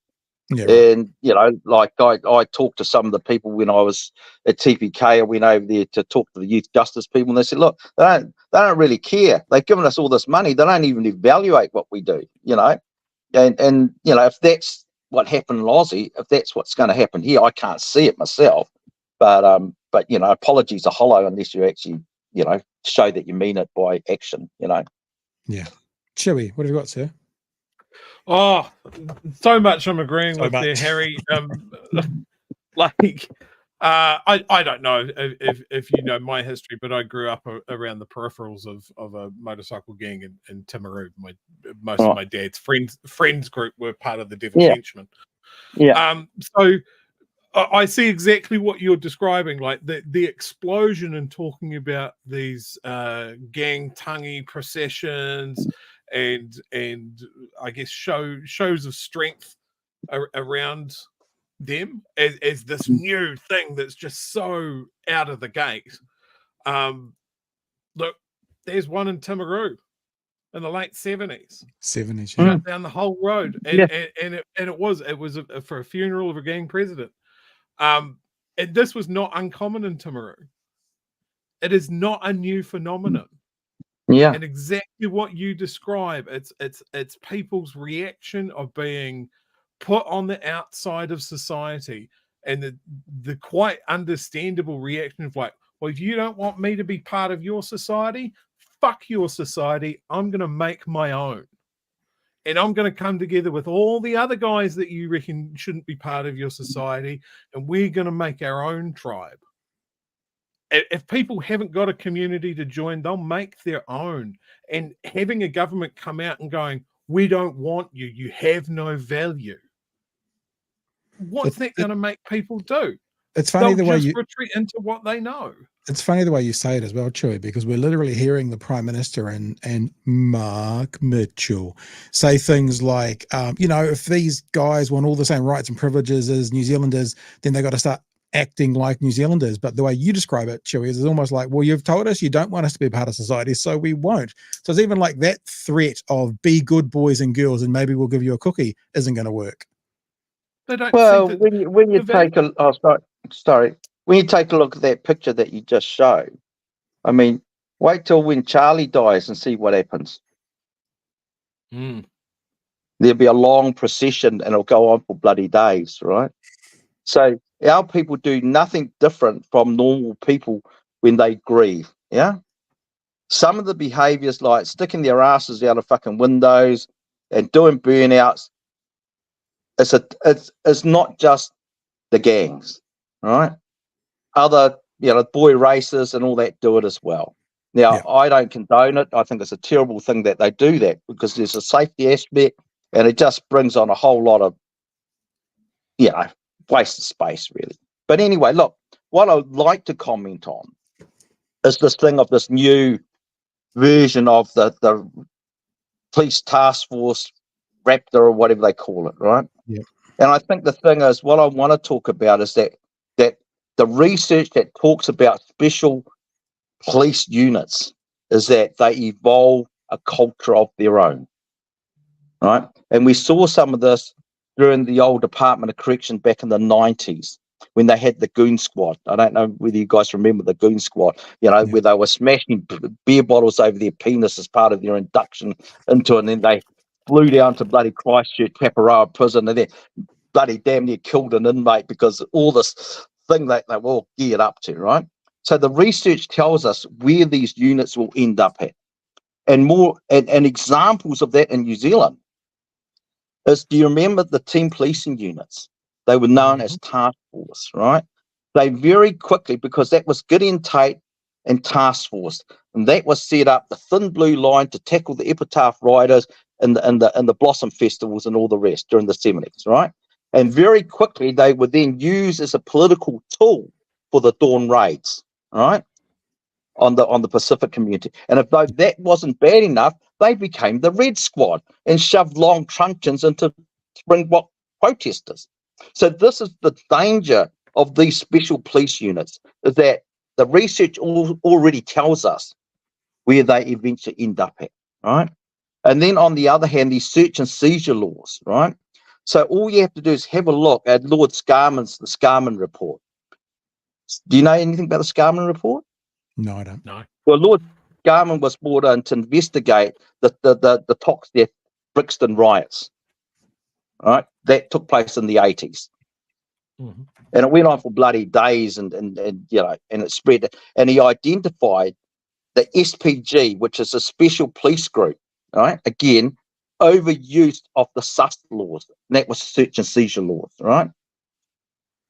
Yeah, right. And, like I talked to some of the people when I was at TPK. I went over there to talk to the youth justice people, and they said, look, they don't really care. They've given us all this money. They don't even evaluate what we do, And if that's what happened in Aussie, if that's what's going to happen here, I can't see it myself. But apologies are hollow unless you actually, show that you mean it by action, Yeah. Chewy, what have you got, sir? Oh, so much I'm agreeing with there, Harry. I don't know if you know my history, but I grew up around the peripherals of a motorcycle gang in Timaru. Most of my dad's friends group were part of the Devil Henchmen. So I see exactly what you're describing, like the explosion in talking about these gang tangi processions and I guess shows of strength around them as this new thing that's just so out of the gate. Look, there's one in Timaru in the late 70s. Shut down the whole road, and it was for a funeral of a gang president. And this was not uncommon in Timaru. It is not a new phenomenon. Yeah, and exactly what you describe. It's people's reaction of being put on the outside of society, and the quite understandable reaction of like, well, if you don't want me to be part of your society, fuck your society. I'm going to make my own, and I'm going to come together with all the other guys that you reckon shouldn't be part of your society, and we're going to make our own tribe. If people haven't got a community to join, they'll make their own. And having a government come out and going, we don't want you, you have no value. What's that going to make people do? It's funny the way you retreat into what they know. It's funny the way you say it as well, Chewy, because we're literally hearing the Prime Minister and Maaaark Mitchell say things like, if these guys want all the same rights and privileges as New Zealanders, then they got to start acting like New Zealanders. But the way you describe it, Chewy, is almost like, well, you've told us you don't want us to be a part of society, so we won't. So it's even like that threat of be good boys and girls and maybe we'll give you a cookie isn't going to work. They don't when you take when you take a look at that picture that you just showed, I mean, wait till when Charlie dies and see what happens. There'll be a long procession and it'll go on for bloody days, right? So our people do nothing different from normal people when they grieve, yeah? Some of the behaviours like sticking their asses out of fucking windows and doing burnouts, it's not just the gangs, right? Other, boy racists and all that do it as well. Now, I don't condone it. I think it's a terrible thing that they do that because there's a safety aspect and it just brings on a whole lot of, waste of space, really. But anyway, look, what I'd like to comment on is this thing of this new version of the police task force Raptor or whatever they call it, right? Yeah. And I think the thing is, what I want to talk about is that the research that talks about special police units is that they evolve a culture of their own, right? And we saw some of this during the old Department of Correction back in the 90s when they had the goon squad. I don't know whether you guys remember the goon squad, where they were smashing beer bottles over their penis as part of their induction into it, and then they flew down to bloody Christchurch, Paparoa prison, and then bloody damn near killed an inmate because all this thing that they were all geared up to, right? So the research tells us where these units will end up at. And more, and examples of that in New Zealand is, do you remember the team policing units? They were known as task force, right? They very quickly, because that was Gideon Tate and task force, and that was set up the thin blue line to tackle the epitaph riders and the Blossom festivals and all the rest during the 70s, right? And very quickly they were then used as a political tool for the Dawn raids, right? On the Pacific community. And if that wasn't bad enough, they became the Red Squad and shoved long truncheons into Springbok protesters. So this is the danger of these special police units, is that the research already tells us where they eventually end up at, right? And then on the other hand, these search and seizure laws, right? So all you have to do is have a look at Lord Scarman's, the Scarman report. Do you know anything about the Scarman report? No, I don't. No. Well, Lord Scarman was brought in to investigate the Tox Death Brixton riots, right? That took place in the 80s. Mm-hmm. And it went on for bloody days and it spread. And he identified the SPG, which is a special police group, right? Again, overuse of the SUS laws. And that was search and seizure laws, right?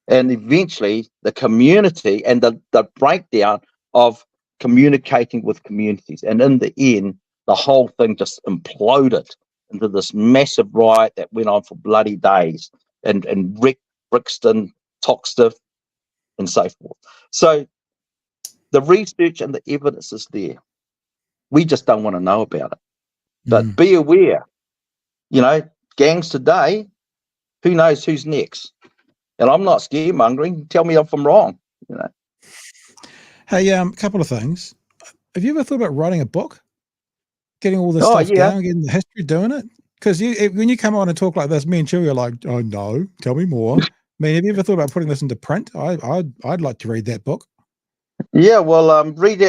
And eventually the community and the breakdown of communicating with communities. And in the end, the whole thing just imploded into this massive riot that went on for bloody days and wrecked Brixton, Toxteth, and so forth. So the research and the evidence is there. We just don't want to know about it. But be aware, gangs today, who knows who's next? And I'm not scaremongering. Tell me if I'm wrong, Hey, a couple of things. Have you ever thought about writing a book? Getting all this stuff down, getting the history, doing it? Because when you come on and talk like this, me and Chewie are like, oh no, tell me more. I mean, have you ever thought about putting this into print? I'd like to read that book. Yeah, well, read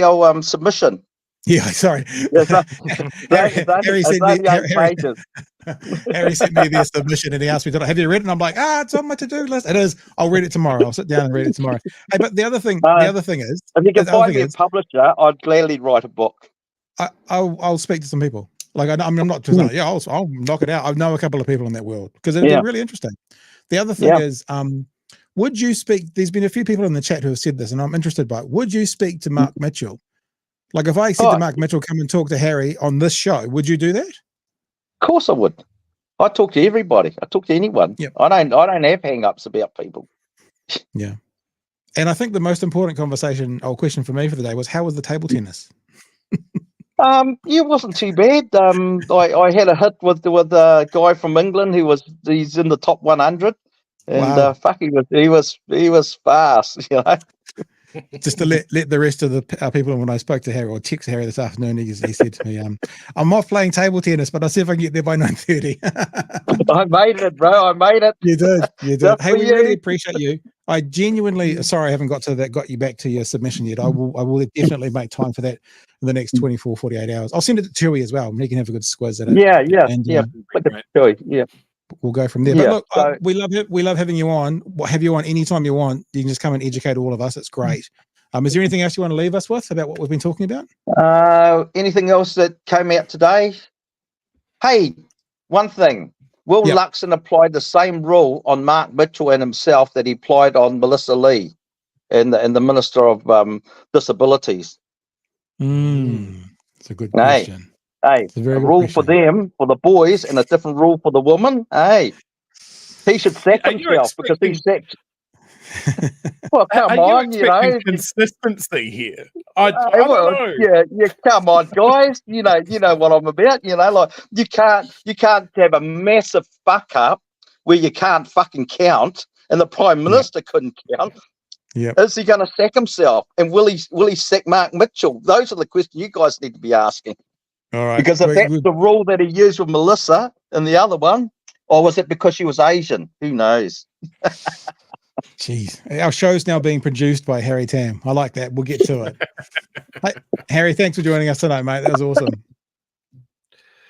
our submission. Yeah, sorry. Harry sent me this submission and he asked me, have you read it? And I'm like, it's on my to-do list. It is. I'll read it tomorrow. I'll sit down and read it tomorrow. Hey, but the other thing is, if you can find me a publisher, I'd gladly write a book. I'll speak to some people. Like I'm not just like, I'll knock it out. I know a couple of people in that world because they're really interesting. The other thing is, would you speak? There's been a few people in the chat who have said this, and I'm interested by it. Would you speak to Maaaark Mitchell? Like if I said to Maaaark Mitchell, come and talk to Harry on this show, would you do that? Of course I would. I talk to everybody. I talk to anyone. Yep. I don't have hang-ups about people. Yeah. And I think the most important question for me for the day was, how was the table tennis? It wasn't too bad. I had a hit with a guy from England he's in the top 100, and fuck, he was fast, Just to let the rest of the people, when I spoke to Harry or text Harry this afternoon, he said to me, I'm off playing table tennis, but I'll see if I can get there by 9:30. I made it, bro. I made it. You did. Hey, we really appreciate you. I genuinely, sorry I haven't got you back to your submission yet. I will definitely make time for that in the next 24, 48 hours. I'll send it to Chewie as well. He can have a good squiz at it. Yeah. We'll go from there. Yeah, but look, we love having you on. We'll have you on anytime you want. You can just come and educate all of us. It's great. Is there anything else you want to leave us with about what we've been talking about? Anything else that came out today? Hey, one thing. Will Luxon applied the same rule on Maaaark Mitchell and himself that he applied on Melissa Lee and the Minister of Disabilities? It's a good question. Hey, a rule for them, for the boys, and a different rule for the women. Hey, he should sack himself because he's sacked. Well, come on, consistency here. I don't know. Yeah, come on, guys. You know what I'm about. Like you can't have a massive fuck up where you can't fucking count, and the Prime Minister couldn't count. Yeah. Is he going to sack himself? And will he sack Maaaark Mitchell? Those are the questions you guys need to be asking. All right. Because if that's the rule that he used with Melissa and the other one, or was it because she was Asian? Who knows? Jeez. Our show's now being produced by Harry Tam. I like that. We'll get to it. Hey, Harry, thanks for joining us tonight, mate. That was awesome.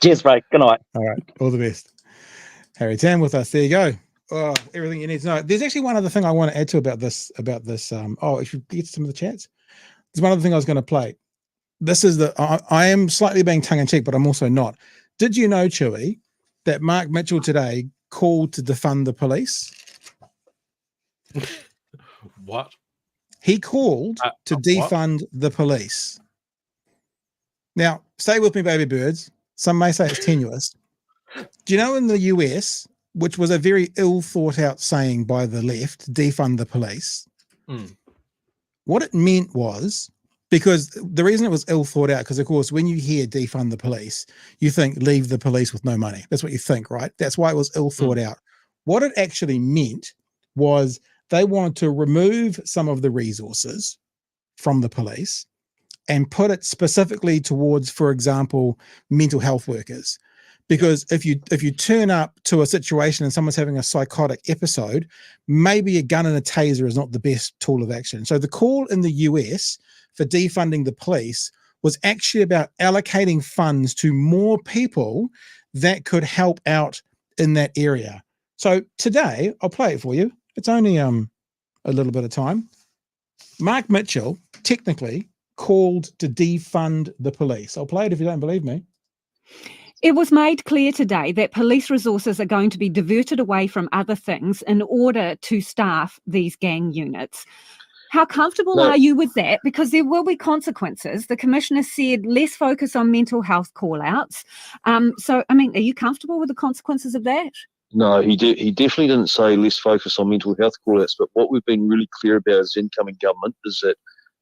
Cheers, mate. Good night. All right. All the best. Harry Tam with us. There you go. Oh, everything you need to know. There's actually one other thing I want to add to about this. If you get some of the chats, there's one other thing I was going to play. This is I am slightly being tongue in cheek, but I'm also not. Did you know, Chewy, that Maaaark Mitchell today called to defund the police? What? He called to defund the police. Now, stay with me, baby birds. Some may say it's tenuous. Do you know in the US, which was a very ill thought out saying by the left, defund the police, what it meant was, because the reason it was ill thought out, because of course, when you hear defund the police, you think leave the police with no money. That's what you think, right? That's why it was ill thought out. What it actually meant was they wanted to remove some of the resources from the police and put it specifically towards, for example, mental health workers. Because if you turn up to a situation and someone's having a psychotic episode, maybe a gun and a taser is not the best tool of action. So the call in the US for defunding the police was actually about allocating funds to more people that could help out in that area. So today, I'll play it for you. It's only a little bit of time. Maaaark Mitchell technically called to defund the police. I'll play it if you don't believe me. It was made clear today that police resources are going to be diverted away from other things in order to staff these gang units. How comfortable are you with that? Because there will be consequences. The Commissioner said less focus on mental health call-outs. So, I mean, are you comfortable with the consequences of that? No, he definitely didn't say less focus on mental health call-outs, but what we've been really clear about as incoming government is that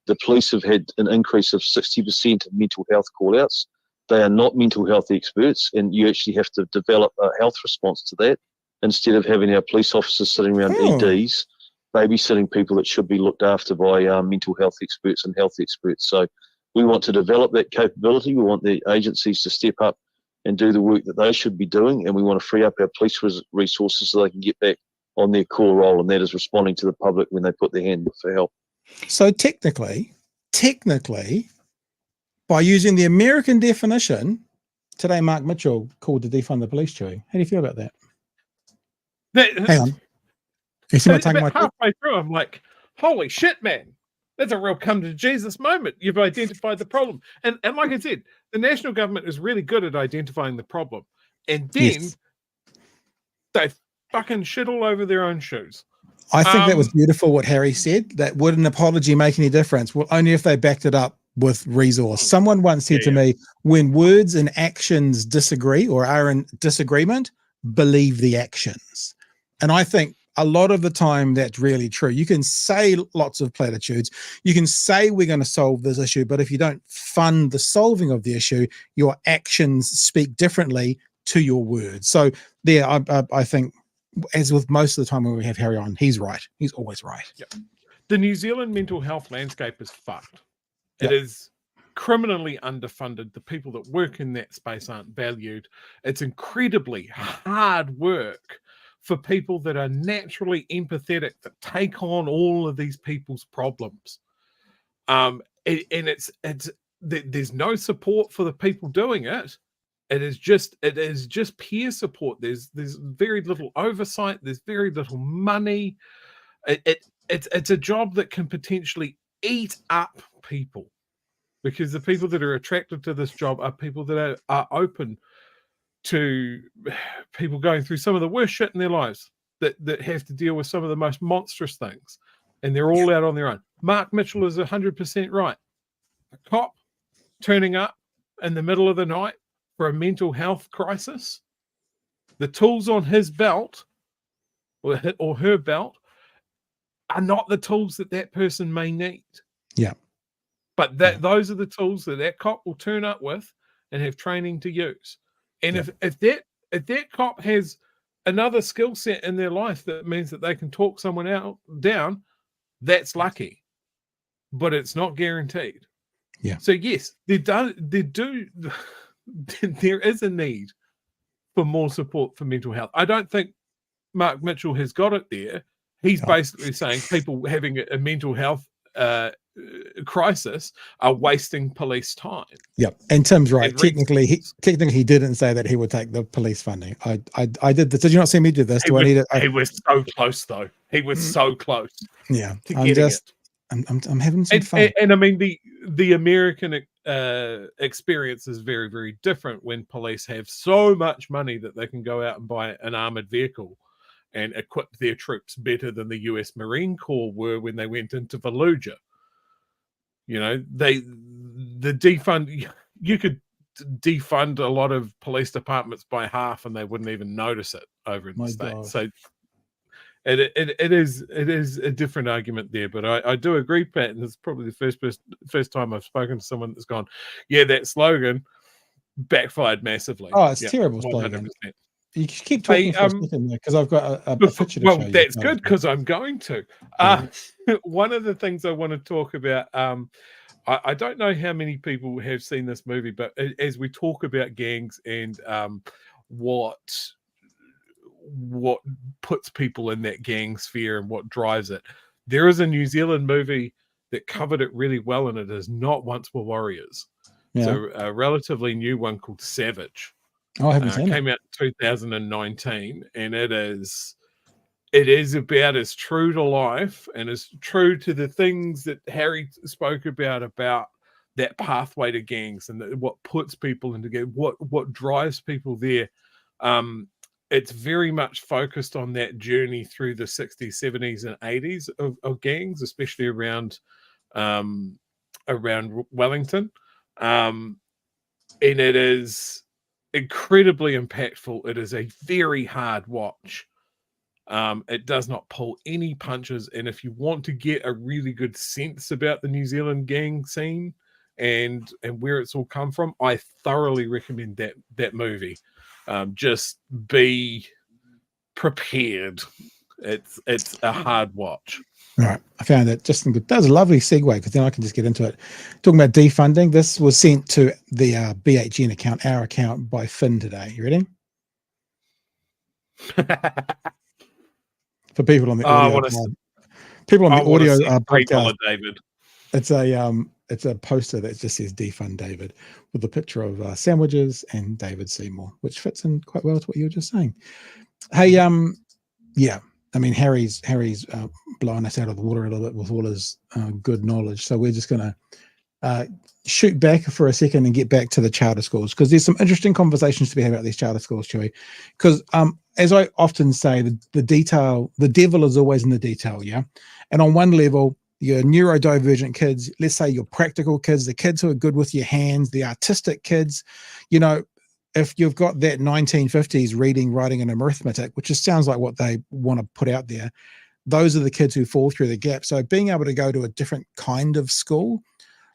the police have had an increase of 60% in mental health call-outs. They are not mental health experts, and you actually have to develop a health response to that instead of having our police officers sitting around EDs, babysitting people that should be looked after by mental health experts and health experts. So we want to develop that capability. We want the agencies to step up and do the work that they should be doing, and we want to free up our police resources so they can get back on their core role, and that is responding to the public when they put their hand up for help. So technically, by using the American definition, today Maaaark Mitchell called to defund the police, Chewy. How do you feel about that? Hang on. You see my tongue? Halfway through, I'm like, holy shit, man. That's a real come to Jesus moment. You've identified the problem. And like I said, the national government is really good at identifying the problem. And then they fucking shit all over their own shoes. I think that was beautiful what Harry said. That would an apology make any difference? Well, only if they backed it up with resource. Someone once said to me, when words and actions disagree or are in disagreement, believe the actions. And I think a lot of the time that's really true. You can say lots of platitudes. You can say we're going to solve this issue, but if you don't fund the solving of the issue, your actions speak differently to your words. So there, I think, as with most of the time when we have Harry on, he's right. He's always right. Yep. The New Zealand mental health landscape is fucked. It is criminally underfunded. The people that work in that space aren't valued. It's incredibly hard work for people that are naturally empathetic, that take on all of these people's problems. And there's no support for the people doing it. It is just peer support. There's very little oversight. There's very little money. It's a job that can potentially eat up people, because the people that are attracted to this job are people that are open to people going through some of the worst shit in their lives, that have to deal with some of the most monstrous things, and they're all out on their own. Maaaark Mitchell is 100% right. A cop turning up in the middle of the night for a mental health crisis, the tools on his belt or her belt are not the tools that person may need. Yeah. But those are the tools that cop will turn up with and have training to use. And if that cop has another skill set in their life that means that they can talk someone down, that's lucky, but it's not guaranteed. Yeah. So yes, there is a need for more support for mental health. I don't think Maaaark Mitchell has got it there. He's basically saying people having a mental health crisis are wasting police time. Yep, and Tim's right. Technically, he didn't say that he would take the police funding. I did this. Did you not see me do this? He was so close, though. He was so close. Yeah, I'm having some fun. And I mean the American experience is very, very different when police have so much money that they can go out and buy an armored vehicle and equip their troops better than the US Marine Corps were when they went into Fallujah. You know, the defund, you could defund a lot of police departments by half and they wouldn't even notice it over in the States. So it is a different argument there, but I do agree, Pat, and it's probably the first time I've spoken to someone that's gone, yeah, that slogan backfired massively. Oh, it's terrible slogan. 100%. You keep talking for a second there, because I've got a picture to show you. That's good, because I'm going to. One of the things I want to talk about, I don't know how many people have seen this movie, but as we talk about gangs and what puts people in that gang sphere and what drives it, there is a New Zealand movie that covered it really well, and it is Not Once Were Warriors. Yeah. So a relatively new one called Savage. Oh, I haven't seen it. Came out in 2019, and it is about as true to life and as true to the things that Harry spoke about that pathway to gangs and what puts people into gangs, what drives people there. It's very much focused on that journey through the 60s, 70s, and 80s of gangs, especially around Wellington, and it is incredibly impactful. It is a very hard watch. It does not pull any punches, and if you want to get a really good sense about the New Zealand gang scene and where it's all come from, I thoroughly recommend that movie. Just be prepared. It's a hard watch. All right, I found that. Justin, that was a lovely segue, because then I can just get into it. Talking about defunding, this was sent to the BHN account, our account, by Finn today. You ready? For people on the audio, podcast, David. It's a poster that just says "Defund David" with a picture of sandwiches and David Seymour, which fits in quite well to what you were just saying. Hey, yeah. I mean, Harry's blowing us out of the water a little bit with all his good knowledge. So we're just going to shoot back for a second and get back to the charter schools, because there's some interesting conversations to be had about these charter schools, Chewy. Because as I often say, the devil is always in the detail, yeah? And on one level, your neurodivergent kids, let's say your practical kids, the kids who are good with your hands, the artistic kids, you know, if you've got that 1950s reading, writing, and arithmetic, which just sounds like what they want to put out there, those are the kids who fall through the gap. So being able to go to a different kind of school,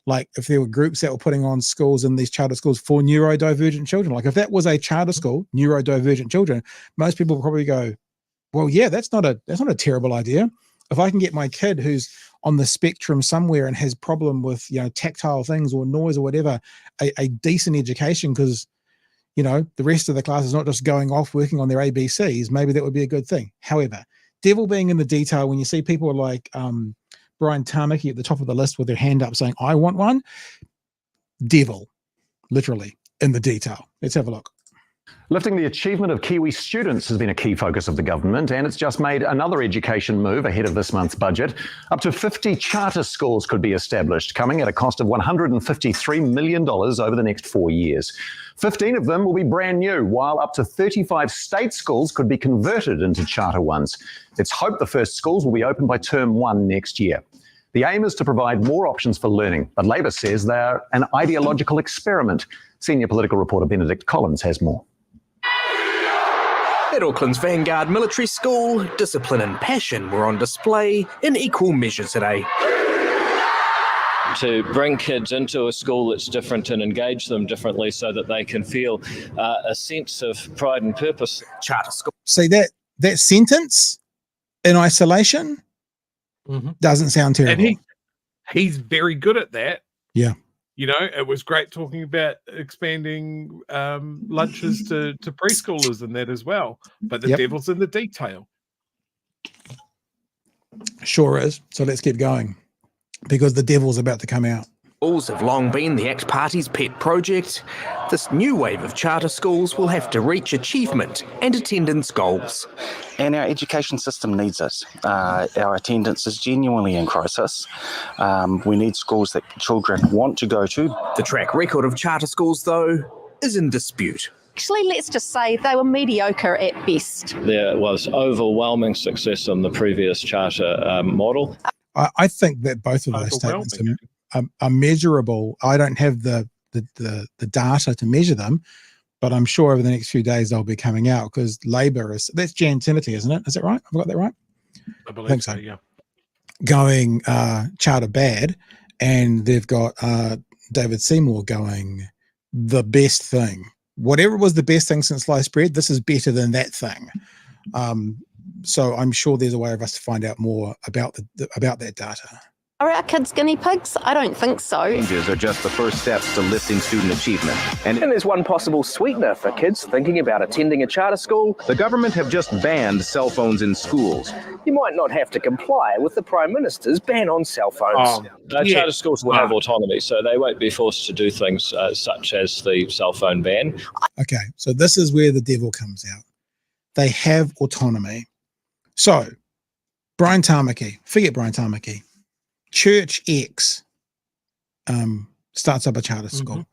like if there were groups that were putting on schools in these charter schools for neurodivergent children, like if that was a charter school, neurodivergent children, most people would probably go, well, yeah, that's not a terrible idea. If I can get my kid who's on the spectrum somewhere and has problem with, you know, tactile things or noise or whatever, a decent education, because, you know, the rest of the class is not just going off working on their ABCs, maybe that would be a good thing. However, devil being in the detail, when you see people like Brian Tamaki at the top of the list with their hand up saying, I want one, devil, literally, in the detail. Let's have a look. Lifting the achievement of Kiwi students has been a key focus of the government, and it's just made another education move ahead of this month's budget. Up to 50 charter schools could be established, coming at a cost of $153 million over the next 4 years. 15 of them will be brand new, while up to 35 state schools could be converted into charter ones. It's hoped the first schools will be open by term 1 next year. The aim is to provide more options for learning, but Labor says they're an ideological experiment. Senior political reporter Benedict Collins has more. At Auckland's Vanguard Military School, discipline and passion were on display in equal measure today. To bring kids into a school that's different and engage them differently so that they can feel a sense of pride and purpose. Charter schools See, that sentence in isolation doesn't sound terrible. And he's very good at that. Yeah. You know, it was great talking about expanding lunches to preschoolers and that as well. But the devil's in the detail. Sure is. So let's keep going, because the devil's about to come out. Schools have long been the ex-party's pet project. This new wave of charter schools will have to reach achievement and attendance goals. And our education system needs it. Our attendance is genuinely in crisis. We need schools that children want to go to. The track record of charter schools, though, is in dispute. Actually, let's just say they were mediocre at best. There was overwhelming success in the previous charter model. I think that both of those statements are measurable. I don't have the data to measure them, but I'm sure over the next few days they'll be coming out, because Labor that's Jan Timothy, isn't it? Is that right? Have I got that right? I think so. Yeah. Going charter bad, and they've got David Seymour going the best thing. Whatever was the best thing since sliced bread, this is better than that thing. So I'm sure there's a way of us to find out more about that data. Are our kids guinea pigs? I don't think so. Changes are just the first steps to lifting student achievement. And there's one possible sweetener for kids thinking about attending a charter school. The government have just banned cell phones in schools. You might not have to comply with the Prime Minister's ban on cell phones. Charter schools will have autonomy, so they won't be forced to do things such as the cell phone ban. Okay, so this is where the devil comes out. They have autonomy. So, Brian Tamaki, forget Brian Tamaki. Church X starts up a charter school,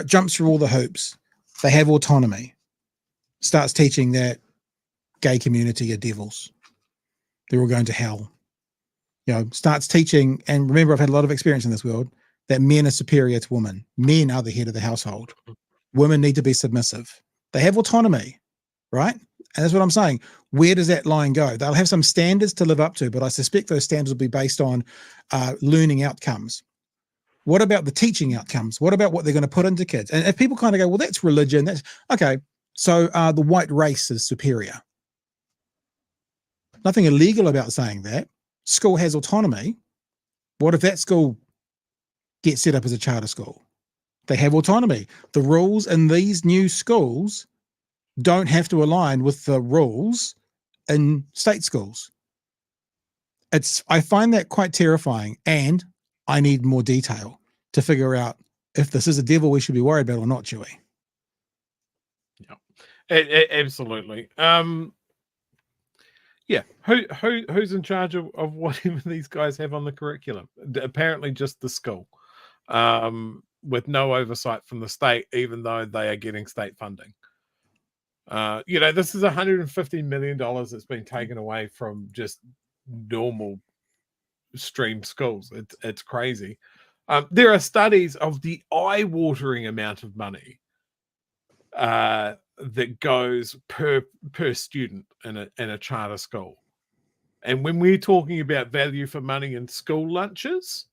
jumps through all the hoops. They have autonomy, starts teaching that gay community are devils. They're all going to hell. You know, starts teaching, and remember, I've had a lot of experience in this world, that men are superior to women. Men are the head of the household. Women need to be submissive. They have autonomy, right? And that's what I'm saying. Where does that line go? They'll have some standards to live up to, but I suspect those standards will be based on learning outcomes. What about the teaching outcomes? What about what they're going to put into kids? And if people kind of go, well, that's religion. That's okay. So the white race is superior. Nothing illegal about saying that. School has autonomy. What if that school gets set up as a charter school? They have autonomy. The rules in these new schools don't have to align with the rules in state schools. I find that quite terrifying, and I need more detail to figure out if this is a devil we should be worried about or not, Chewy. Yeah, absolutely. Yeah, who's in charge of whatever these guys have on the curriculum? Apparently just the school, with no oversight from the state, even though they are getting state funding. You know, this is $150 million that's been taken away from just normal stream schools. It's crazy. There are studies of the eye-watering amount of money that goes per student in a charter school. And when we're talking about value for money in school lunches,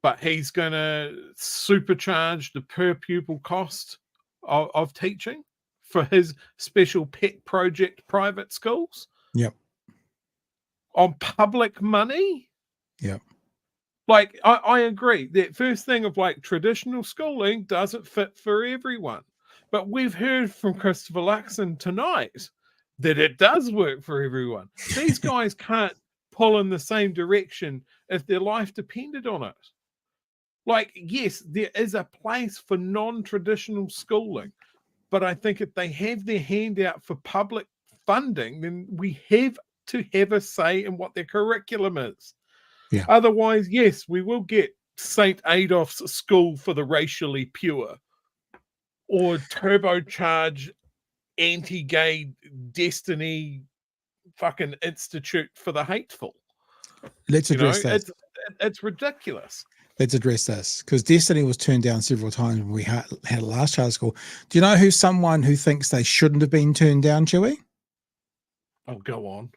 but he's going to supercharge the per pupil cost of teaching for his special pet project private schools. Yep. On public money. Yep. Like, I agree. That first thing of like traditional schooling doesn't fit for everyone. But we've heard from Christopher Luxon tonight that it does work for everyone. These guys can't pull in the same direction if their life depended on it. Like, yes, there is a place for non-traditional schooling. But I think if they have their hand out for public funding, then we have to have a say in what their curriculum is. Yeah. Otherwise, yes, we will get St. Adolph's School for the Racially Pure, or turbocharge anti-gay Destiny fucking Institute for the Hateful. Let's address that. It's ridiculous. Let's address this, because Destiny was turned down several times when we had a last charter school. Do you know who's someone who thinks they shouldn't have been turned down, Chewy? Oh, go on.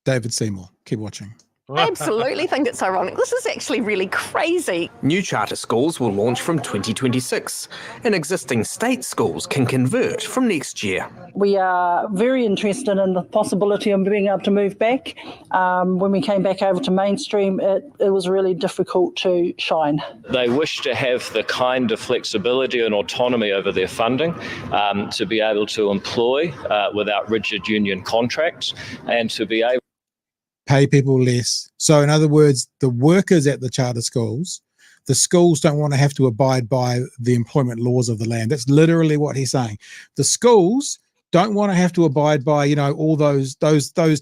David Seymour. Keep watching. I absolutely think it's ironic. This is actually really crazy. New charter schools will launch from 2026, and existing state schools can convert from next year. We are very interested in the possibility of being able to move back. When we came back over to mainstream, it was really difficult to shine. They wish to have the kind of flexibility and autonomy over their funding to be able to employ without rigid union contracts and to be able pay people less. So in other words, the workers at the charter schools, the schools don't want to have to abide by the employment laws of the land. That's literally what he's saying. The schools don't want to have to abide by, you know, all those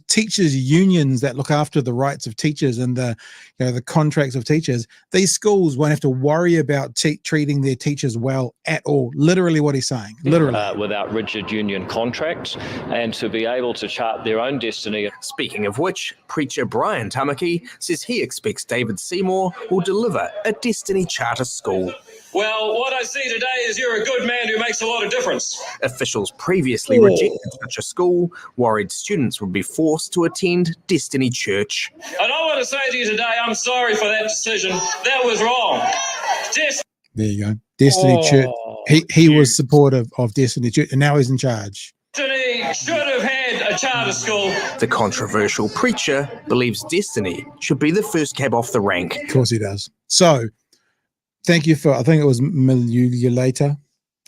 teachers unions that look after the rights of teachers and the, you know, the contracts of teachers. These schools won't have to worry about treating their teachers well at all. Literally what he's saying. Literally. Without rigid union contracts and to be able to chart their own destiny. Speaking of which, preacher Brian Tamaki says he expects David Seymour will deliver a Destiny charter school. Well, what I see today is you're a good man who makes a lot of difference. Officials previously rejected such a school, worried students would be forced to attend Destiny Church. And I want to say to you today, I'm sorry for that decision. That was wrong. There you go. Destiny Church. He was supportive of Destiny Church, and now he's in charge. Destiny should have had a charter school. The controversial preacher believes Destiny should be the first cab off the rank. Of course he does. So, thank you for, I think it was later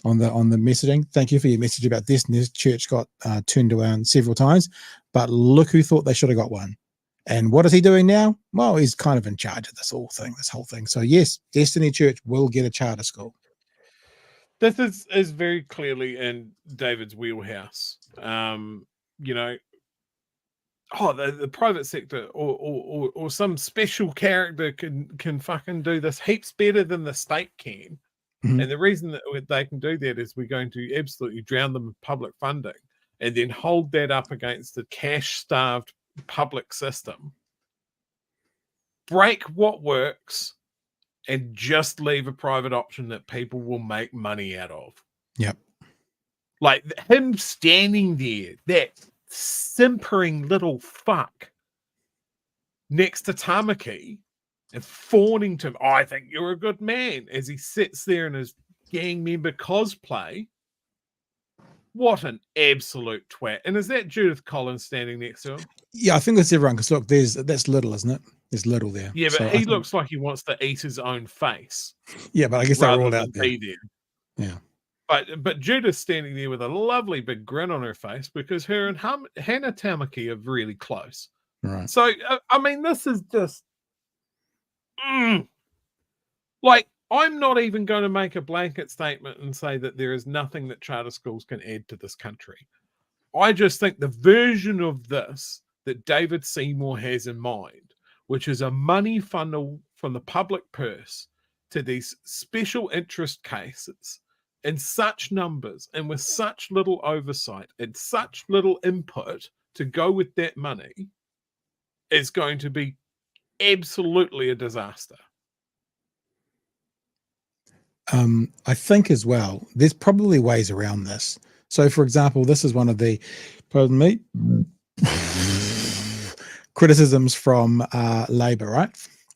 on the messaging. Thank you for your message about this. And this church got turned around several times, but look who thought they should have got one. And what is he doing now? Well, he's kind of in charge of this whole thing. So yes, Destiny Church will get a charter school. This is very clearly in David's wheelhouse. You know, the private sector or some special character can fucking do this heaps better than the state can. Mm-hmm. And the reason that they can do that is we're going to absolutely drown them in public funding and then hold that up against the cash-starved public system. Break what works and just leave a private option that people will make money out of. Yep. Like him standing there, that simpering little fuck next to Tamaki and fawning to him, I think you're a good man, as he sits there in his gang member cosplay. What an absolute twat. And is that Judith Collins standing next to him? Yeah, I think that's everyone, because look, that's Little, isn't it? There's Little there. Yeah, but so he looks like he wants to eat his own face. Yeah, but I guess they're all out there. Yeah. But Judith's standing there with a lovely big grin on her face because her and Hannah Tamaki are really close. Right. So, I mean, this is just... Like, I'm not even going to make a blanket statement and say that there is nothing that charter schools can add to this country. I just think the version of this that David Seymour has in mind, which is a money funnel from the public purse to these special interest cases in such numbers and with such little oversight and such little input to go with that money, is going to be absolutely a disaster. I think as well, there's probably ways around this. So, for example, this is one of the, pardon me, criticisms from Labor, right?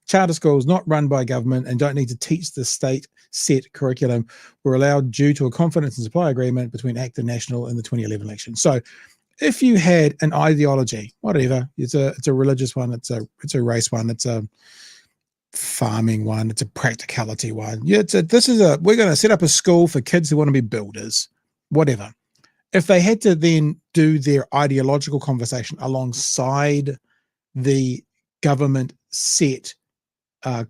Charter schools not run by government and don't need to teach the state set curriculum were allowed due to a confidence and supply agreement between ACT and National in the 2011 election. So if you had an ideology, whatever, it's a religious one, it's a race one, it's a farming one, it's a practicality one. Yeah, we're going to set up a school for kids who want to be builders, whatever. If they had to then do their ideological conversation alongside the government set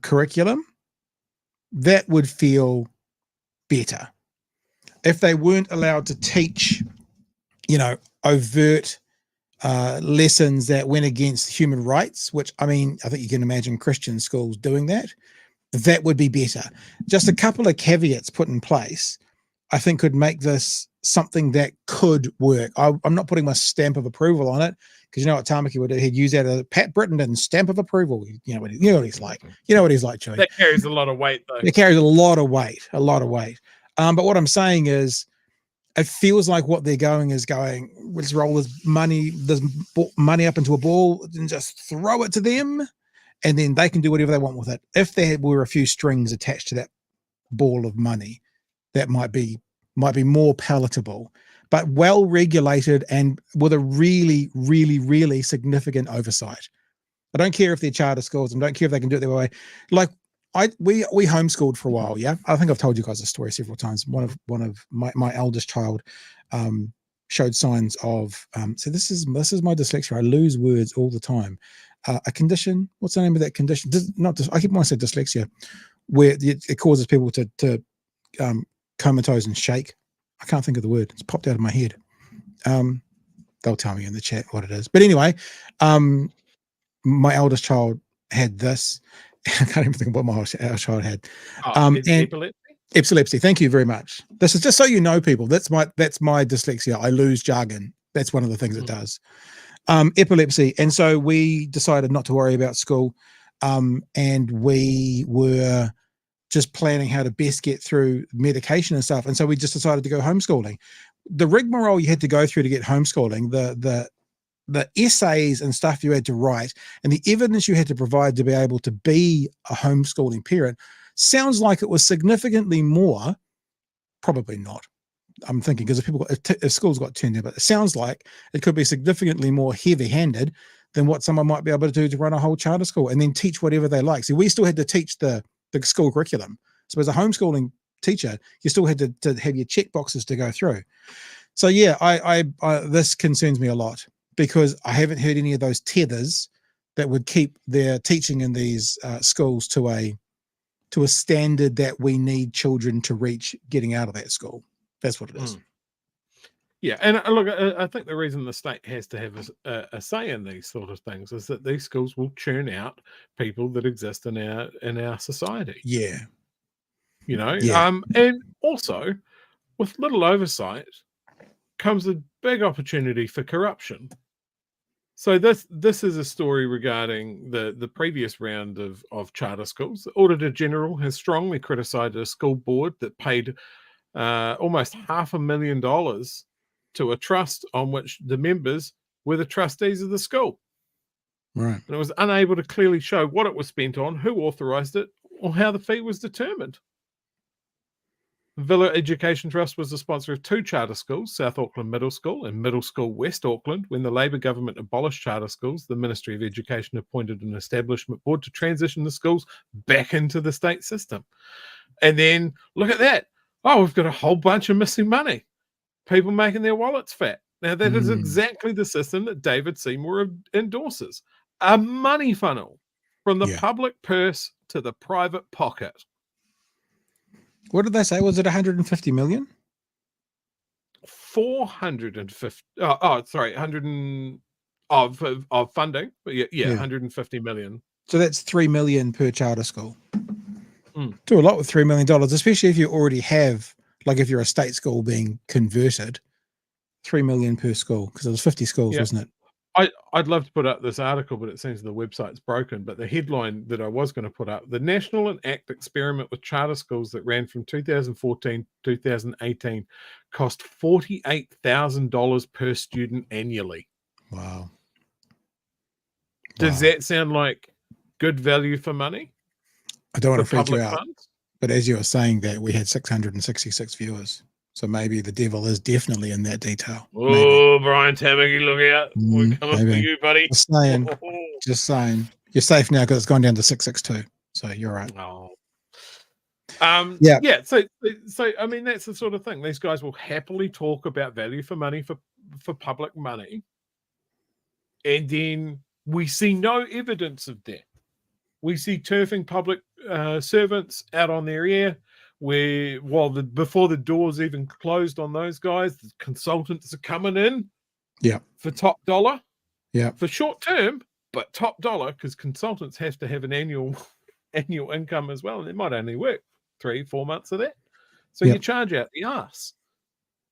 curriculum, that would feel better. If they weren't allowed to teach, overt lessons that went against human rights, which, I mean, I think you can imagine Christian schools doing that, that would be better. Just a couple of caveats put in place, I think, could make this something that could work. I'm not putting my stamp of approval on it, because you know what Tamaki would do? He'd use that as Pat Britton stamp of approval. You know what he's like. You know what he's like, Joey. That carries a lot of weight, though. It carries a lot of weight. But what I'm saying is, it feels like what they're going is let's roll this money up into a ball and just throw it to them. and then they can do whatever they want with it. If there were a few strings attached to that ball of money, that might be more palatable, but well regulated and with a really, really, really significant oversight. I don't care if they're charter schools, and don't care if they can do it their way. Like we homeschooled for a while. Yeah, I think I've told you guys this story several times. One of my eldest child showed signs of so this is my dyslexia. I lose words all the time. A condition. What's the name of that condition? I keep wanting to say dyslexia, where it causes people to comatose and shake. I can't think of the word. It's popped out of my head. They'll tell me in the chat what it is. But anyway, my eldest child had this. I can't even think of what my eldest child had. Epilepsy? Epilepsy. Thank you very much. This is just so you know, people. That's my dyslexia. I lose jargon. That's one of the things it does. Epilepsy. And so we decided not to worry about school. And we were just planning how to best get through medication and stuff. And so we just decided to go homeschooling. The rigmarole you had to go through to get homeschooling, the essays and stuff you had to write, and the evidence you had to provide to be able to be a homeschooling parent sounds like it was significantly more. Probably not. I'm thinking because if schools got turned down, but it sounds like it could be significantly more heavy-handed than what someone might be able to do to run a whole charter school and then teach whatever they like. See, we still had to teach the school curriculum. So as a homeschooling teacher, you still had to have your check boxes to go through. So yeah, I this concerns me a lot, because I haven't heard any of those tethers that would keep their teaching in these schools to a standard that we need children to reach getting out of that school. That's what it is. Yeah, and look, I think the reason the state has to have a say in these sort of things is that these schools will churn out people that exist in our society. Yeah, you know. Yeah. And also, with little oversight comes a big opportunity for corruption. So this is a story regarding the previous round of charter schools. The Auditor General has strongly criticised a school board that paid almost $500,000 to a trust on which the members were the trustees of the school. Right. And it was unable to clearly show what it was spent on, who authorised it, or how the fee was determined. Villa Education Trust was the sponsor of 2 charter schools, South Auckland Middle School and Middle School West Auckland. When the Labour government abolished charter schools, the Ministry of Education appointed an establishment board to transition the schools back into the state system. And then, look at that. Oh, we've got a whole bunch of missing money. People making their wallets fat. Now, that is exactly the system that David Seymour endorses. A money funnel from the public purse to the private pocket. What did they say? Was it 150 million? 450. Sorry, 100 of funding. But yeah, 150 million. So that's 3 million per charter school. Do a lot with $3 million, especially if you already have, like if you're a state school being converted, 3 million per school, because it was 50 schools, wasn't it? I'd love to put up this article, but it seems the website's broken. But the headline that I was going to put up, the National and ACT experiment with charter schools that ran from 2014 to 2018 cost $48,000 per student annually. Wow. Does that sound like good value for money? I don't want to For freak you public out, funds? but as you were saying that, we had 666 viewers. So maybe the devil is definitely in that detail. Oh, Brian Tamaki, look out. We're coming for maybe. you, buddy. Just saying. You're safe now because it's gone down to 662. So you're right. Oh. Yeah. So I mean, that's the sort of thing. These guys will happily talk about value for money for public money. And then we see no evidence of that. We see turfing public servants out on their ear, where before the doors even closed on those guys, the consultants are coming in for top dollar. For short term, but top dollar, because consultants have to have an annual income as well, and they might only work 3-4 months of that. So you charge out the arse.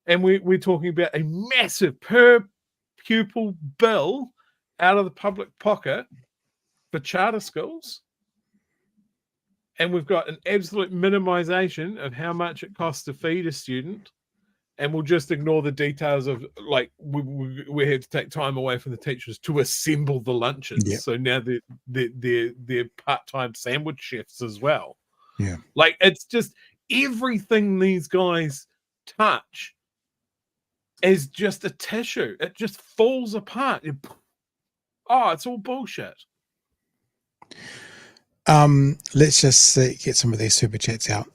And we're talking about a massive per pupil bill out of the public pocket for charter schools. And we've got an absolute minimization of how much it costs to feed a student and we'll just ignore the details of like we had to take time away from the teachers to assemble the lunches. Yep. So now they're part-time sandwich chefs as well. Yeah. Like it's just everything these guys touch is just a tissue. It just falls apart. It's all bullshit. Let's just get some of these super chats out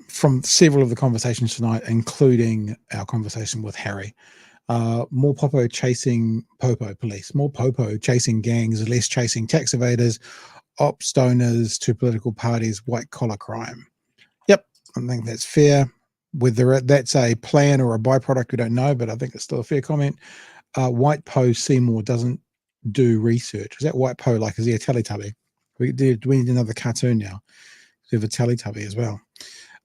from several of the conversations tonight, including our conversation with Harry. More popo chasing popo police, more popo chasing gangs, less chasing tax evaders, ops donors to political parties, white collar crime. Yep, I think that's fair. Whether that's a plan or a byproduct, we don't know, but I think it's still a fair comment. White Po Seymour doesn't do research. Is that White Po like, is he a Teletubby? We need another cartoon now. We have a Teletubby as well.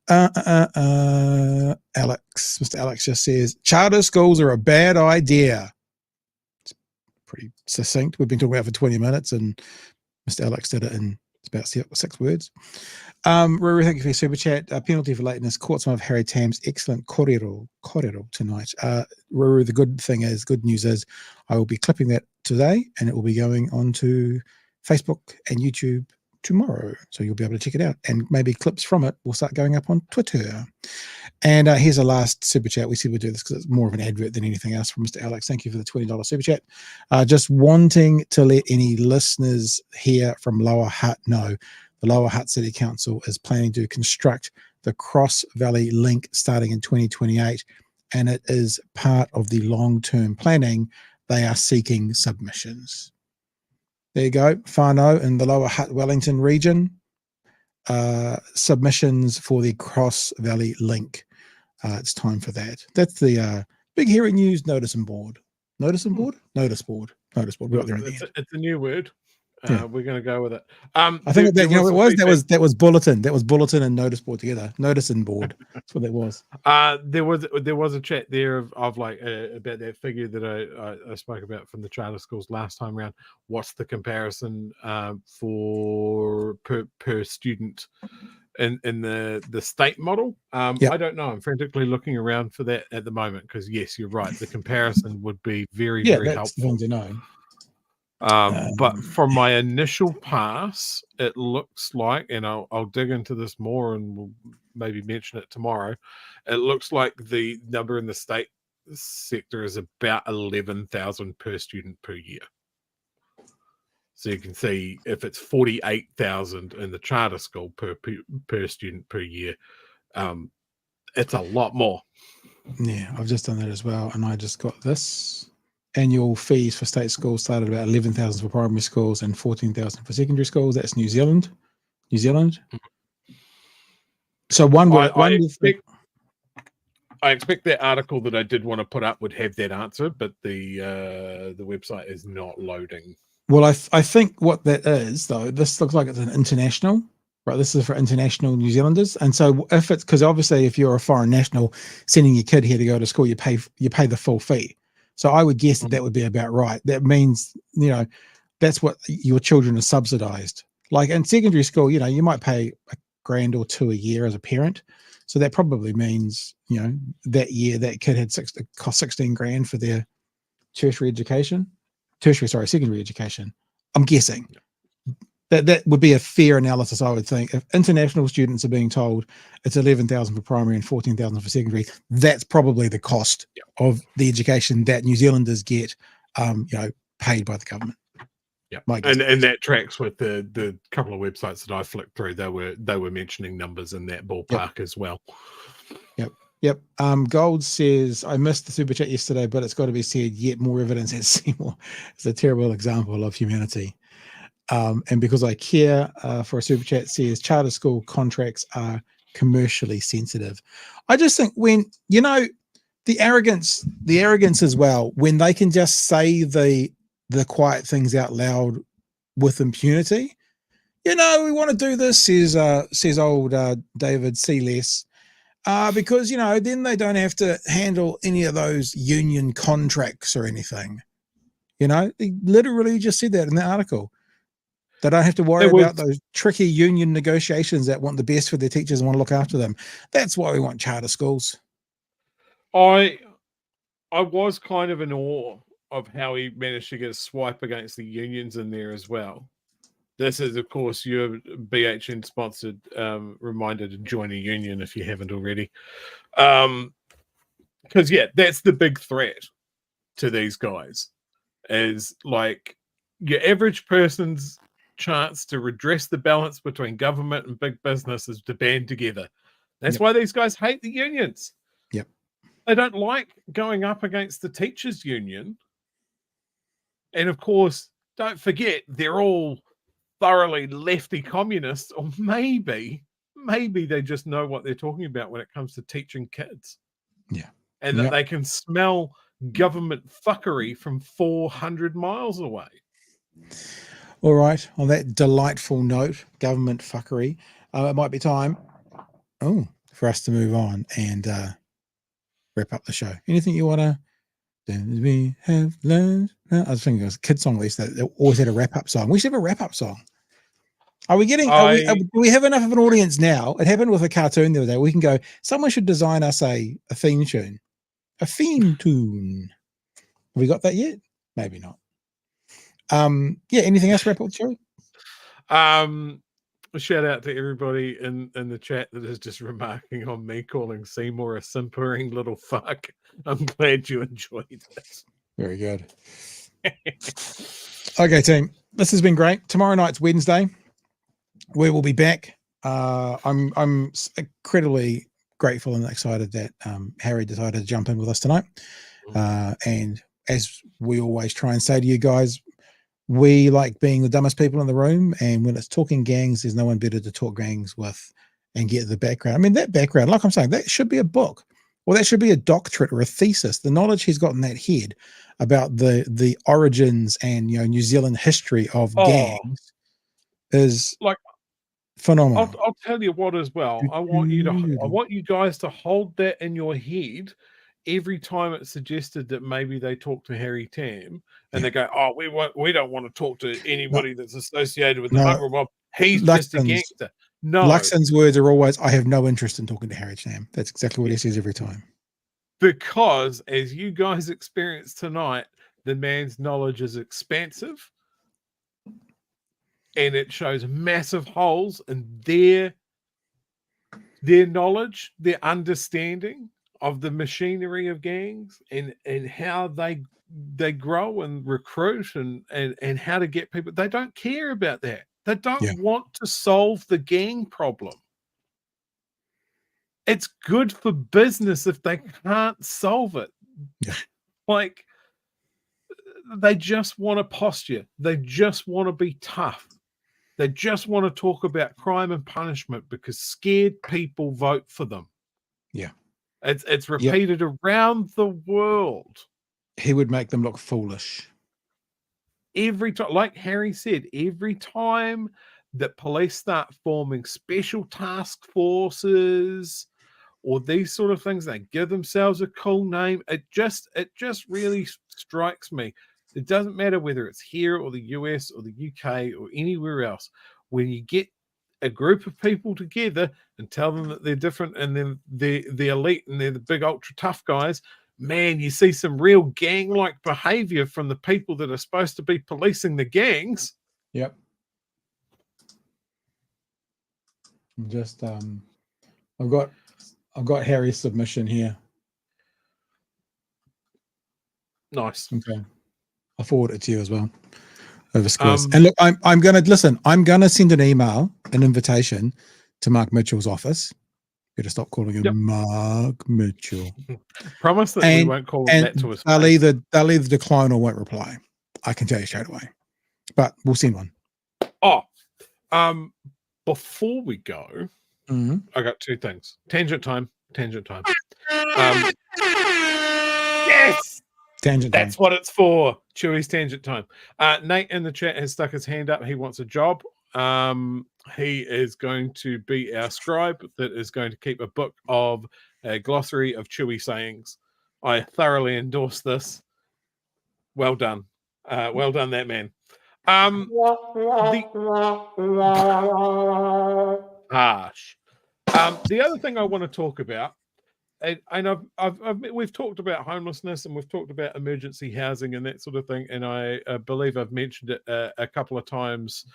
Mr. Alex just says, charter schools are a bad idea. It's pretty succinct. We've been talking about it for 20 minutes and Mr. Alex did it in about 6 words. Ruru, thank you for your super chat. Penalty for lateness caught some of Harry Tam's excellent korero tonight. Ruru, the good news is I will be clipping that today and it will be going onto Facebook and YouTube tomorrow, so you'll be able to check it out, and maybe clips from it will start going up on Twitter. And here's a last super chat. We said we'd do this because it's more of an advert than anything else from Mr. Alex. Thank you for the $20 super chat. Just wanting to let any listeners here from Lower Hutt know the Lower Hutt City Council is planning to construct the Cross Valley Link starting in 2028, and it is part of the long-term planning. They are seeking submissions. There you go, whānau in the Lower Hutt Wellington region. Submissions for the Cross Valley Link. It's time for that. That's the Big Hearing News notice board. Notice board. We got there in the end. It's a new word. Yeah. We're going to go with it. I think that, that was bulletin. That was bulletin and notice board together. Notice and board. That's what that was. There was a chat there of like about that figure that I spoke about from the charter schools last time around. What's the comparison for per student in the state model? Yep. I don't know. I'm frantically looking around for that at the moment because yes, you're right. The comparison would be very that's helpful. the thing to know. But from my initial pass, it looks like, and I'll dig into this more and we'll maybe mention it tomorrow. It looks like the number in the state sector is about 11,000 per student per year. So you can see if it's 48,000 in the charter school per student per year, it's a lot more. Yeah, I've just done that as well, and I just got this. Annual fees for state schools started about 11,000 for primary schools and 14,000 for secondary schools. That's New Zealand. So I expect that article that I did want to put up would have that answer, but the website is not loading. Well, I think what that is, though, this looks like it's an international, right? This is for international New Zealanders, and so if it's because obviously if you're a foreign national sending your kid here to go to school, you pay the full fee. So I would guess that would be about right. That means, that's what your children are subsidized. Like in secondary school, you might pay $1,000 or $2,000 a year as a parent. So that probably means, that year that kid had cost $16,000 for their secondary education. I'm guessing. That would be a fair analysis, I would think. If international students are being told it's 11,000 for primary and 14,000 for secondary, that's probably the cost of the education that New Zealanders get, paid by the government. Yeah, and that tracks with the couple of websites that I flicked through. They were mentioning numbers in that ballpark as well. Yep. Gold says, I missed the super chat yesterday, but it's got to be said, yet more evidence at Seymour is a terrible example of humanity. And because I care for a super chat says charter school contracts are commercially sensitive. I just think when, the arrogance as well, when they can just say the quiet things out loud with impunity, we want to do this, says old David C. Less, because, then they don't have to handle any of those union contracts or anything. He literally just said that in the article. They don't have to worry about those tricky union negotiations that want the best for their teachers and want to look after them. That's why we want charter schools. I was kind of in awe of how he managed to get a swipe against the unions in there as well. This is, of course, your BHN sponsored reminder to join a union if you haven't already. Because, yeah, that's the big threat to these guys, is like your average person's chance to redress the balance between government and big business is to band together. That's why these guys hate the unions. Yep. They don't like going up against the teachers' union. And, of course, don't forget, they're all thoroughly lefty communists, or maybe they just know what they're talking about when it comes to teaching kids. Yeah. And that they can smell government fuckery from 400 miles away. All right. On that delightful note, government fuckery, it might be time for us to move on and wrap up the show. Anything you want to? We have learned. I was thinking it was a kid song. They always had a wrap up song. We should have a wrap up song. Are we getting? Do we have enough of an audience now? It happened with a cartoon the other day. We can go. Someone should design us a theme tune. A theme tune. Have we got that yet? Maybe not. Yeah. Anything else to wrap up the show? A shout out to everybody in the chat that is just remarking on me calling Seymour a simpering little fuck. I'm glad you enjoyed it. Very good. Okay, team. This has been great. Tomorrow night's Wednesday. We will be back. I'm incredibly grateful and excited that Harry decided to jump in with us tonight. And as we always try and say to you guys, we like being the dumbest people in the room, and when it's talking gangs, there's no one better to talk gangs with and get the background. I mean, that background, like I'm saying, that should be a book, or that should be a doctorate or a thesis. The knowledge he's got in that head about the origins and New Zealand history of gangs is like phenomenal. I'll tell you what as well. I want you guys to hold that in your head every time it's suggested that maybe they talk to Harry Tam and they go, "Oh, we don't want to talk to anybody that's associated with the mongrel mob. He's just a gangster." No, Luxon's words are always, "I have no interest in talking to Harry Tam." That's exactly what he says every time. Because as you guys experienced tonight, the man's knowledge is expansive, and it shows massive holes in their knowledge, their understanding of the machinery of gangs and how they grow and recruit and how to get people. They don't care about that. They don't want to solve the gang problem. It's good for business if they can't solve it. Yeah. Like, they just want a posture. They just want to be tough. They just want to talk about crime and punishment because scared people vote for them. Yeah. It's repeated around the world. He would make them look foolish. Every time, like Harry said, every time that police start forming special task forces or these sort of things, they give themselves a cool name. It just really strikes me. It doesn't matter whether it's here or the US or the UK or anywhere else. When you get a group of people together and tell them that they're different and then they're the elite and they're the big ultra tough guys, man, you see some real gang-like behavior from the people that are supposed to be policing the gangs. Yep. Just I've got Harry's submission here. Nice. Okay. I'll forward it to you as well. Over scores. And look, I'm gonna send an email, an invitation to Maaaark Mitchell's office. Better stop calling him Maaaark Mitchell. Promise that we won't call him that to his face. They'll either decline or won't reply. I can tell you straight away. But we'll send one. Before we go, Mm-hmm. I got two things. Tangent time. Yes! Tangent That's what it's for. Chewy's tangent time. Nate in the chat has stuck his hand up. He wants a job. He is going to be our scribe that is going to keep a book of a glossary of Chewy sayings. I thoroughly endorse this. Well done. Well done, that man. Harsh. The other thing I want to talk about we've talked about homelessness and we've talked about emergency housing and that sort of thing, and I believe I've mentioned it a couple of times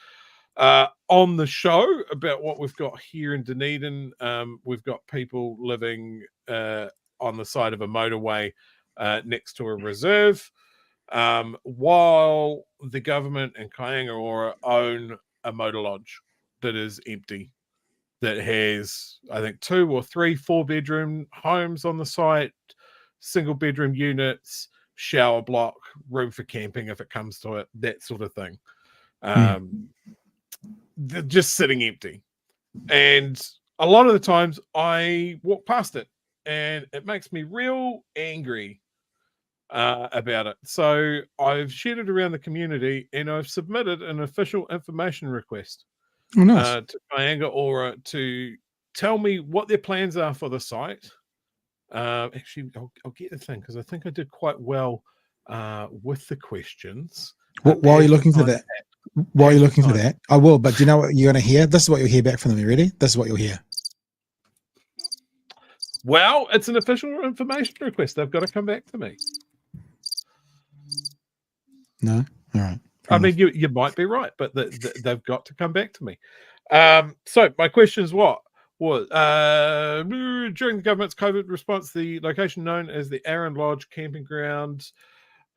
on the show about what we've got here in Dunedin. We've got people living on the side of a motorway next to a reserve, while the government and Kaingaroa own a motor lodge that is empty, that has, I think, 2 or 3 4-bedroom homes on the site, single bedroom units, shower block, room for camping if it comes to it, that sort of thing. They're just sitting empty. And a lot of the times I walk past it and it makes me real angry about it. So I've shared it around the community and I've submitted an official information request to Kaingaroa to tell me what their plans are for the site. Actually, I'll get the thing because I think I did quite well with the questions. While you're looking for that, I will. But do you know what you're going to hear? This is what you'll hear back from them. You ready? This is what you'll hear. Well, it's an official information request. They've got to come back to me. No? All right. I mean, you might be right, but they've got to come back to me. So my question is what? Was during the government's COVID response, the location known as the Aaron Lodge Camping Ground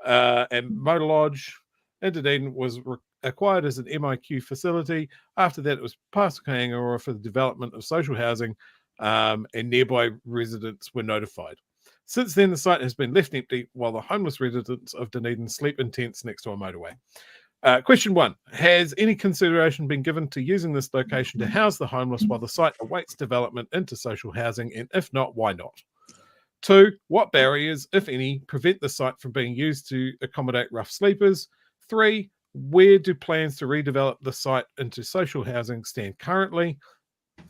and Motor Lodge in Dunedin was acquired as an MIQ facility. After that, it was passed to Kaingaroa for the development of social housing, and nearby residents were notified. Since then, the site has been left empty while the homeless residents of Dunedin sleep in tents next to a motorway. Question 1. Has any consideration been given to using this location to house the homeless while the site awaits development into social housing? And if not, why not? 2. What barriers, if any, prevent the site from being used to accommodate rough sleepers? 3. Where do plans to redevelop the site into social housing stand currently?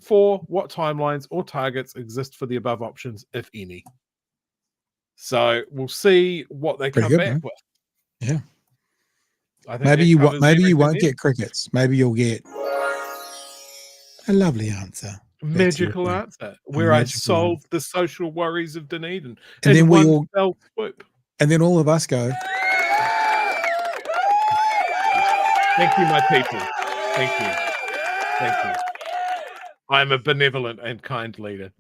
4. What timelines or targets exist for the above options, if any? So we'll see what they come back with. Yeah. I think Maybe you won't there. get crickets. Maybe you'll get a lovely answer. Magical answer where I solved the social worries of Dunedin. And then we all fell swoop. And then all of us go. Thank you, my people. Thank you. Thank you. I'm a benevolent and kind leader.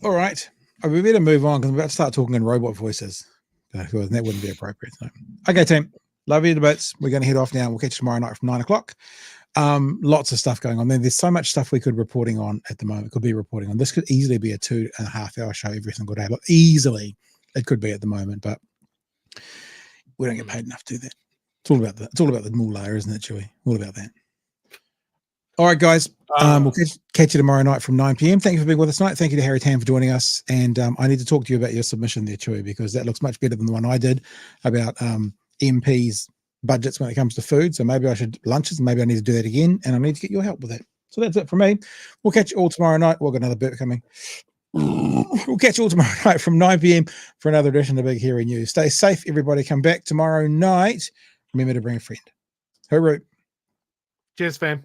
All right. We better move on because I'm about to start talking in robot voices. That wouldn't be appropriate. So. Okay, team. Love you to bits. We're going to head off now. We'll catch you tomorrow night from 9 o'clock. Lots of stuff going on. There's so much stuff we could be reporting on at the moment. This could easily be a 2.5 hour show every single day. But easily it could be at the moment, but we don't get paid enough to do that. It's all about the moolah, isn't it, Chewy? All about that. All right, guys. We'll catch you tomorrow night from 9 p.m. Thank you for being with us tonight. Thank you to Harry Tam for joining us. And I need to talk to you about your submission there, Chewy, because that looks much better than the one I did about MPs' budgets when it comes to food. So maybe I should lunches. Maybe I need to do that again. And I need to get your help with that. So that's it from me. We'll catch you all tomorrow night. We've got another bit coming. We'll catch you all tomorrow night from 9 p.m. for another edition of Big Hairy News. Stay safe, everybody. Come back tomorrow night. Remember to bring a friend. Hooroo. Cheers, fam.